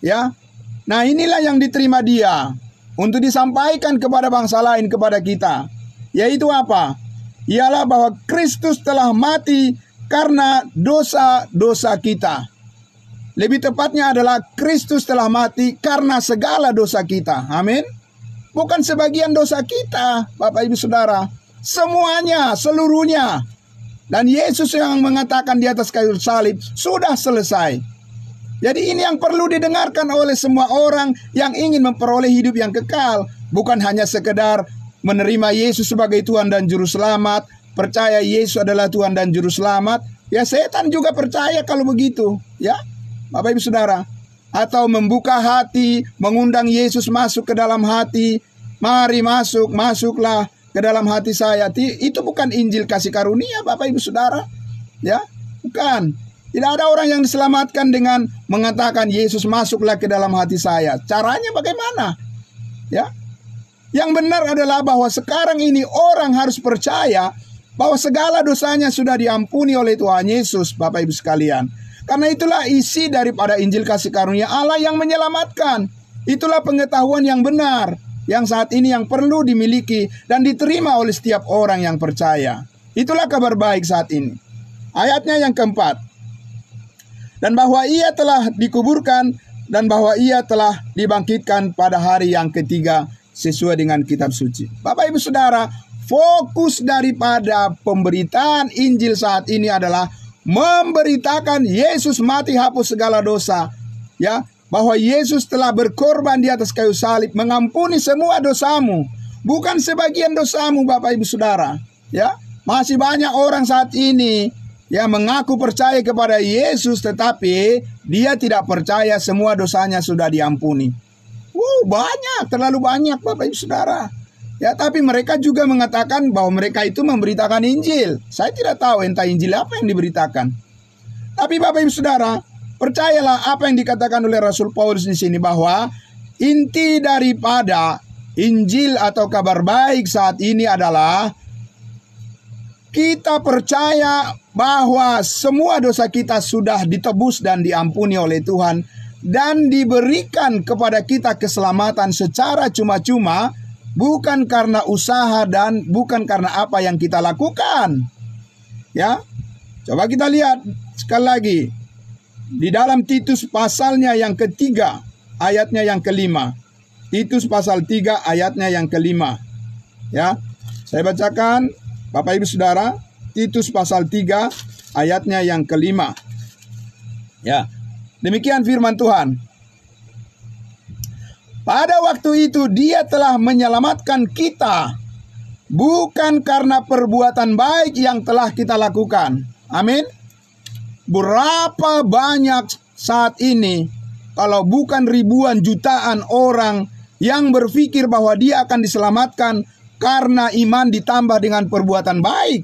ya. Nah, inilah yang diterima dia untuk disampaikan kepada bangsa lain, kepada kita. Yaitu apa? Ialah bahwa Kristus telah mati karena dosa-dosa kita. Lebih tepatnya adalah Kristus telah mati karena segala dosa kita. Amin. Bukan sebagian dosa kita, Bapak Ibu Saudara. Semuanya, seluruhnya. Dan Yesus yang mengatakan di atas kayu salib, sudah selesai. Jadi ini yang perlu didengarkan oleh semua orang yang ingin memperoleh hidup yang kekal. Bukan hanya sekedar menerima Yesus sebagai Tuhan dan Juru Selamat, percaya Yesus adalah Tuhan dan Juru Selamat. Ya, setan juga percaya kalau begitu, ya Bapak Ibu Saudara. Atau membuka hati, mengundang Yesus masuk ke dalam hati. Mari masuklah ke dalam hati saya. Itu bukan Injil kasih karunia Bapak Ibu Saudara. Ya, bukan. Tidak ada orang yang diselamatkan dengan mengatakan Yesus masuklah ke dalam hati saya. Caranya bagaimana? Ya. Yang benar adalah bahwa sekarang ini orang harus percaya bahwa segala dosanya sudah diampuni oleh Tuhan Yesus, Bapak Ibu sekalian. Karena itulah isi daripada Injil kasih karunia Allah yang menyelamatkan. Itulah pengetahuan yang benar, yang saat ini yang perlu dimiliki dan diterima oleh setiap orang yang percaya. Itulah kabar baik saat ini. Ayatnya yang keempat. Dan bahwa ia telah dikuburkan dan bahwa ia telah dibangkitkan pada hari yang ketiga sesuai dengan kitab suci. Bapak Ibu Saudara, fokus daripada pemberitaan Injil saat ini adalah memberitakan Yesus mati hapus segala dosa, ya, bahwa Yesus telah berkorban di atas kayu salib mengampuni semua dosamu, bukan sebagian dosamu, Bapak Ibu Saudara, ya. Masih banyak orang saat ini yang mengaku percaya kepada Yesus, tetapi dia tidak percaya semua dosanya sudah diampuni. Banyak, terlalu banyak, Bapak Ibu Saudara. Ya, tapi mereka juga mengatakan bahwa mereka itu memberitakan Injil. Saya tidak tahu entah Injil apa yang diberitakan. Tapi Bapak Ibu Saudara, percayalah apa yang dikatakan oleh Rasul Paulus di sini, bahwa inti daripada Injil atau kabar baik saat ini adalah kita percaya bahwa semua dosa kita sudah ditebus dan diampuni oleh Tuhan, dan diberikan kepada kita keselamatan secara cuma-cuma, bukan karena usaha dan bukan karena apa yang kita lakukan. Ya, coba kita lihat sekali lagi di dalam Titus pasalnya yang ketiga, ayatnya yang kelima. Titus pasal 3 ayatnya yang kelima. Ya, saya bacakan, Bapak Ibu Saudara, Titus pasal 3 ayatnya yang kelima. Ya, demikian firman Tuhan. Pada waktu itu dia telah menyelamatkan kita, bukan karena perbuatan baik yang telah kita lakukan. Amin. Berapa banyak saat ini, kalau bukan ribuan jutaan orang yang berpikir bahwa dia akan diselamatkan karena iman ditambah dengan perbuatan baik.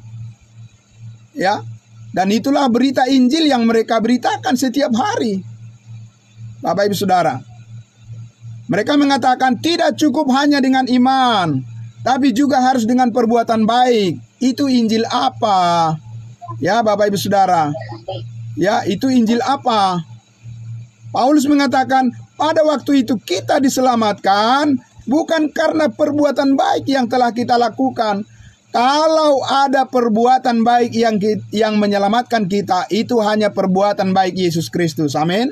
Ya, dan itulah berita Injil yang mereka beritakan setiap hari. Bapak Ibu Saudara, mereka mengatakan tidak cukup hanya dengan iman, tapi juga harus dengan perbuatan baik. Itu Injil apa? Ya, Bapak Ibu Saudara, ya, itu Injil apa? Paulus mengatakan pada waktu itu kita diselamatkan bukan karena perbuatan baik yang telah kita lakukan. Kalau ada perbuatan baik yang menyelamatkan kita, itu hanya perbuatan baik Yesus Kristus. Amin.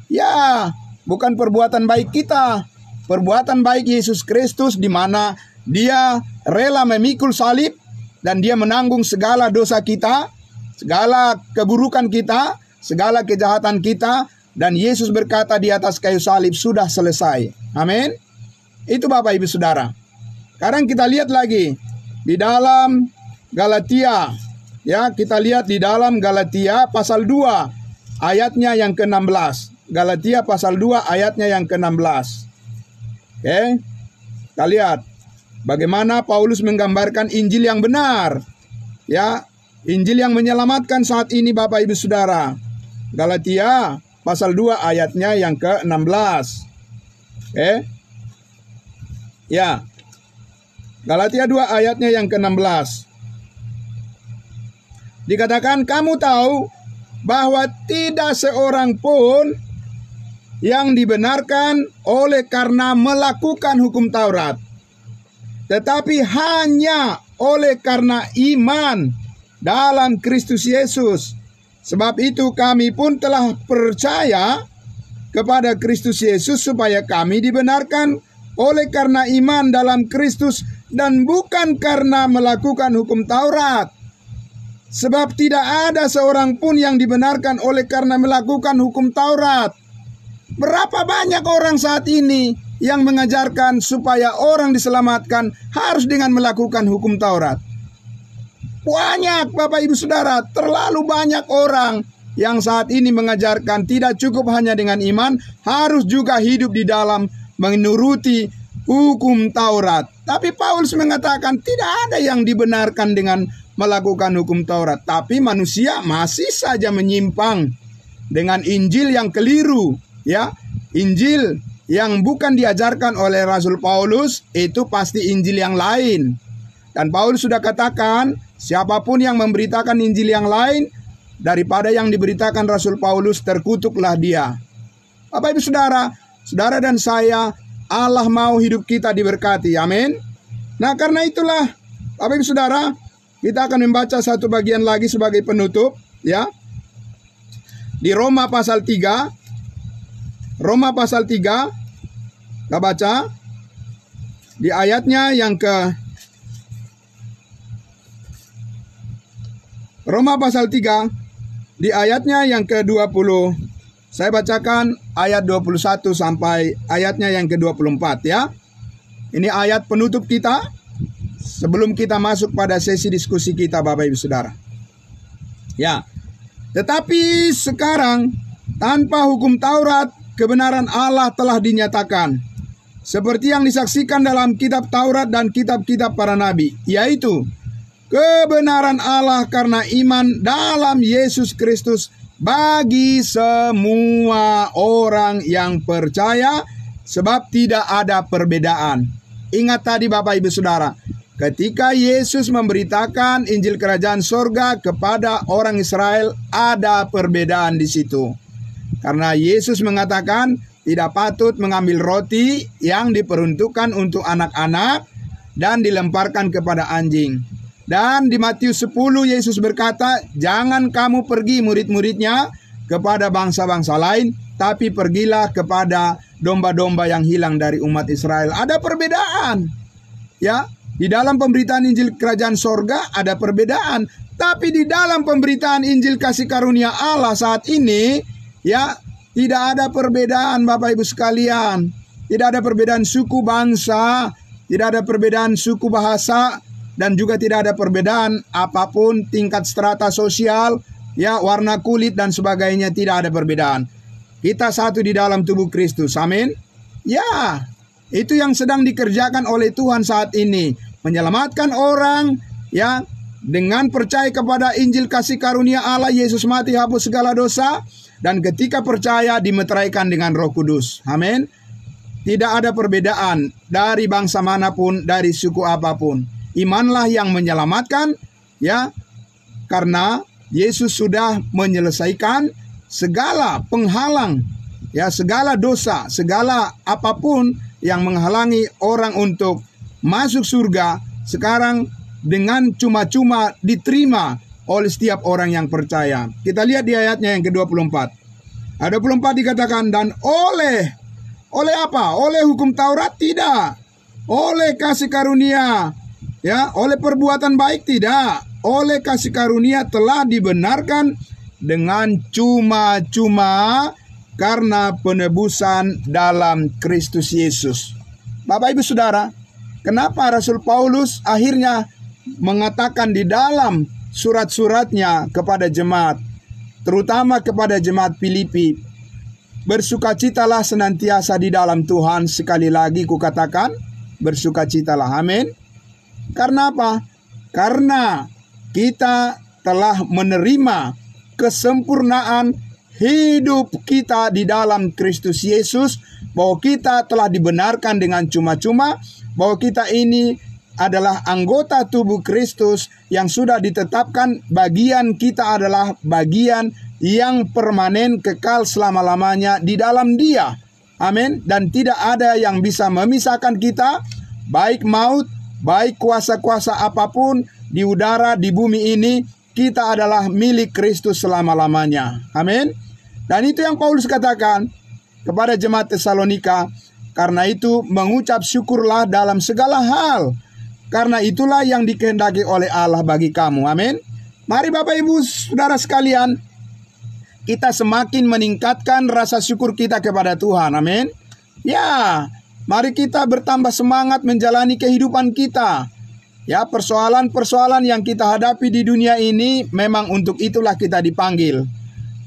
Ya, bukan perbuatan baik kita. Perbuatan baik Yesus Kristus, di mana dia rela memikul salib dan dia menanggung segala dosa kita, segala keburukan kita, segala kejahatan kita, dan Yesus berkata di atas kayu salib, sudah selesai. Amin. Itu Bapak Ibu Saudara. Sekarang kita lihat lagi di dalam Galatia. Ya, kita lihat di dalam Galatia pasal 2 ayatnya yang ke-16. Galatia pasal 2 ayatnya yang ke-16. Oke. Kita lihat bagaimana Paulus menggambarkan Injil yang benar. Ya, Injil yang menyelamatkan saat ini, Bapak Ibu Saudara. Galatia pasal 2 ayatnya yang ke-16. Oke. Ya. Galatia 2 ayatnya yang ke-16. Dikatakan, kamu tahu bahwa tidak seorang pun yang dibenarkan oleh karena melakukan hukum Taurat, tetapi hanya oleh karena iman dalam Kristus Yesus. Sebab itu kami pun telah percaya kepada Kristus Yesus supaya kami dibenarkan oleh karena iman dalam Kristus dan bukan karena melakukan hukum Taurat. Sebab tidak ada seorang pun yang dibenarkan oleh karena melakukan hukum Taurat. Berapa banyak orang saat ini yang mengajarkan supaya orang diselamatkan harus dengan melakukan hukum Taurat? Banyak, Bapak Ibu Saudara, terlalu banyak orang yang saat ini mengajarkan tidak cukup hanya dengan iman, harus juga hidup di dalam menuruti hukum Taurat. Tapi Paulus mengatakan tidak ada yang dibenarkan dengan melakukan hukum Taurat. Tapi manusia masih saja menyimpang dengan Injil yang keliru. Ya, Injil yang bukan diajarkan oleh Rasul Paulus itu pasti Injil yang lain. Dan Paulus sudah katakan Siapapun yang memberitakan Injil yang lain daripada yang diberitakan Rasul Paulus, terkutuklah dia. Bapak Ibu Saudara, saudara dan saya, Allah mau hidup kita diberkati. Amin. Nah, karena itulah Bapak Ibu Saudara, kita akan membaca satu bagian lagi sebagai penutup, ya. Di Roma pasal 3. Roma pasal 3. Kita baca di ayatnya yang Roma pasal 3 di ayatnya yang ke-20. Saya bacakan ayat 21 sampai ayatnya yang ke-24 ya. Ini ayat penutup kita sebelum kita masuk pada sesi diskusi kita, Bapak Ibu Saudara. Ya. Tetapi sekarang tanpa hukum Taurat kebenaran Allah telah dinyatakan, seperti yang disaksikan dalam kitab Taurat dan kitab-kitab para nabi, yaitu kebenaran Allah karena iman dalam Yesus Kristus bagi semua orang yang percaya, sebab tidak ada perbedaan. Ingat tadi Bapak Ibu Saudara, ketika Yesus memberitakan Injil Kerajaan Sorga kepada orang Israel, ada perbedaan di situ. Karena Yesus mengatakan tidak patut mengambil roti yang diperuntukkan untuk anak-anak dan dilemparkan kepada anjing. Dan di Matius 10 Yesus berkata, jangan kamu pergi murid-muridnya kepada bangsa-bangsa lain, tapi pergilah kepada domba-domba yang hilang dari umat Israel. Ada perbedaan. Ya, di dalam pemberitaan Injil Kerajaan Sorga ada perbedaan. Tapi di dalam pemberitaan Injil kasih karunia Allah saat ini, ya, tidak ada perbedaan Bapak Ibu sekalian. Tidak ada perbedaan suku bangsa, tidak ada perbedaan suku bahasa, dan juga tidak ada perbedaan apapun tingkat strata sosial, ya, warna kulit dan sebagainya, tidak ada perbedaan. Kita satu di dalam tubuh Kristus. Amin. Ya, itu yang sedang dikerjakan oleh Tuhan saat ini, menyelamatkan orang, ya, dengan percaya kepada Injil kasih karunia Allah. Yesus mati hapus segala dosa, dan ketika percaya dimeteraikan dengan Roh Kudus. Amin. Tidak ada perbedaan dari bangsa manapun, dari suku apapun. Imanlah yang menyelamatkan, ya, karena Yesus sudah menyelesaikan segala penghalang, ya, segala dosa, segala apapun yang menghalangi orang untuk masuk surga, sekarang dengan cuma-cuma diterima oleh setiap orang yang percaya. Kita lihat di ayatnya yang ke-24. Ayat 24 dikatakan, dan oleh apa? Oleh hukum Taurat? Tidak. Oleh kasih karunia, ya, oleh perbuatan baik? Tidak. Oleh kasih karunia telah dibenarkan dengan cuma-cuma karena penebusan dalam Kristus Yesus. Bapak Ibu Saudara, kenapa Rasul Paulus akhirnya mengatakan di dalam surat-suratnya kepada jemaat, terutama kepada jemaat Filipi, bersukacitalah senantiasa di dalam Tuhan. Sekali lagi kukatakan, bersukacitalah. Amin. Karena apa? Karena kita telah menerima kesempurnaan hidup kita di dalam Kristus Yesus, bahwa kita telah dibenarkan dengan cuma-cuma, bahwa kita ini adalah anggota tubuh Kristus yang sudah ditetapkan, bagian kita adalah bagian yang permanen kekal selama-lamanya di dalam Dia. Amin. Dan tidak ada yang bisa memisahkan kita, baik maut, baik kuasa-kuasa apapun di udara, di bumi ini, kita adalah milik Kristus selama-lamanya. Amin. Dan itu yang Paulus katakan kepada jemaat Tesalonika. Karena itu mengucap syukurlah dalam segala hal, karena itulah yang dikehendaki oleh Allah bagi kamu. Amin. Mari Bapak Ibu Saudara sekalian, kita semakin meningkatkan rasa syukur kita kepada Tuhan. Amin. Ya, mari kita bertambah semangat menjalani kehidupan kita. Ya, persoalan-persoalan yang kita hadapi di dunia ini, memang untuk itulah kita dipanggil.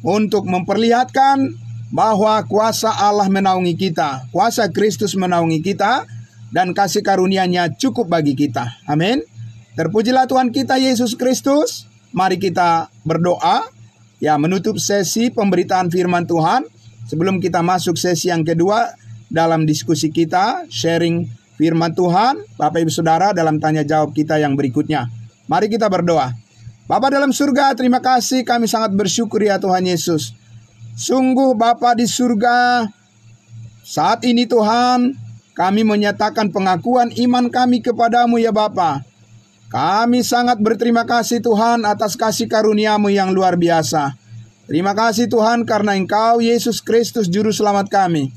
Untuk memperlihatkan bahwa kuasa Allah menaungi kita, kuasa Kristus menaungi kita, dan kasih karunia-Nya cukup bagi kita. Amin. Terpujilah Tuhan kita Yesus Kristus. Mari kita berdoa, ya, menutup sesi pemberitaan firman Tuhan sebelum kita masuk sesi yang kedua dalam diskusi kita, sharing firman Tuhan, Bapak Ibu Saudara, dalam tanya jawab kita yang berikutnya. Mari kita berdoa. Bapa dalam surga, terima kasih, kami sangat bersyukur ya Tuhan Yesus. Sungguh Bapa di surga, saat ini Tuhan, kami menyatakan pengakuan iman kami kepadamu ya Bapa. Kami sangat berterima kasih Tuhan atas kasih karunia-Mu yang luar biasa. Terima kasih Tuhan karena Engkau Yesus Kristus Juru Selamat kami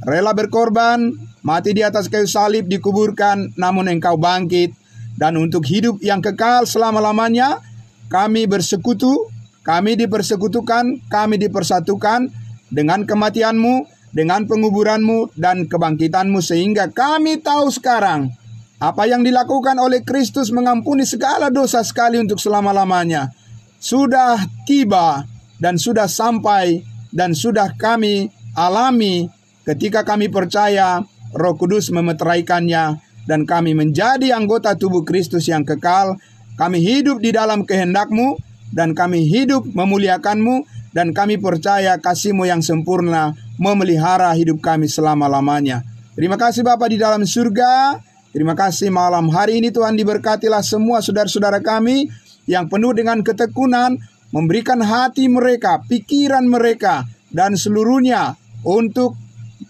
rela berkorban, mati di atas kayu salib, dikuburkan, namun Engkau bangkit. Dan untuk hidup yang kekal selama-lamanya, kami bersekutu, kami dipersekutukan, kami dipersatukan dengan kematian-Mu, dengan penguburan-Mu, dan kebangkitan-Mu. Sehingga kami tahu sekarang apa yang dilakukan oleh Kristus mengampuni segala dosa sekali untuk selama-lamanya sudah tiba dan sudah sampai dan sudah kami alami ketika kami percaya Roh Kudus memeteraikannya dan kami menjadi anggota tubuh Kristus yang kekal. Kami hidup di dalam kehendak-Mu dan kami hidup memuliakan-Mu dan kami percaya kasih-Mu yang sempurna memelihara hidup kami selama-lamanya. Terima kasih Bapa di dalam surga. Terima kasih malam hari ini Tuhan, diberkatilah semua saudara-saudara kami yang penuh dengan ketekunan, memberikan hati mereka, pikiran mereka, dan seluruhnya untuk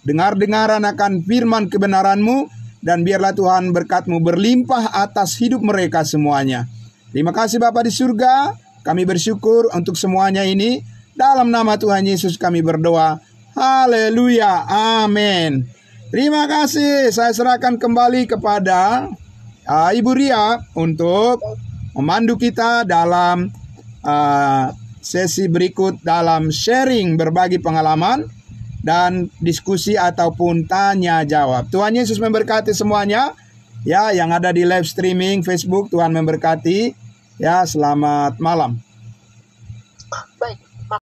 dengar-dengaran akan firman kebenaran-Mu, dan biarlah Tuhan berkat-Mu berlimpah atas hidup mereka semuanya. Terima kasih Bapa di surga, kami bersyukur untuk semuanya ini. Dalam nama Tuhan Yesus kami berdoa. Haleluya, amin. Terima kasih, saya serahkan kembali kepada Ibu Ria untuk memandu kita dalam sesi berikut dalam sharing berbagi pengalaman dan diskusi ataupun tanya jawab. Tuhan Yesus memberkati semuanya ya, yang ada di live streaming Facebook. Tuhan memberkati ya, selamat malam.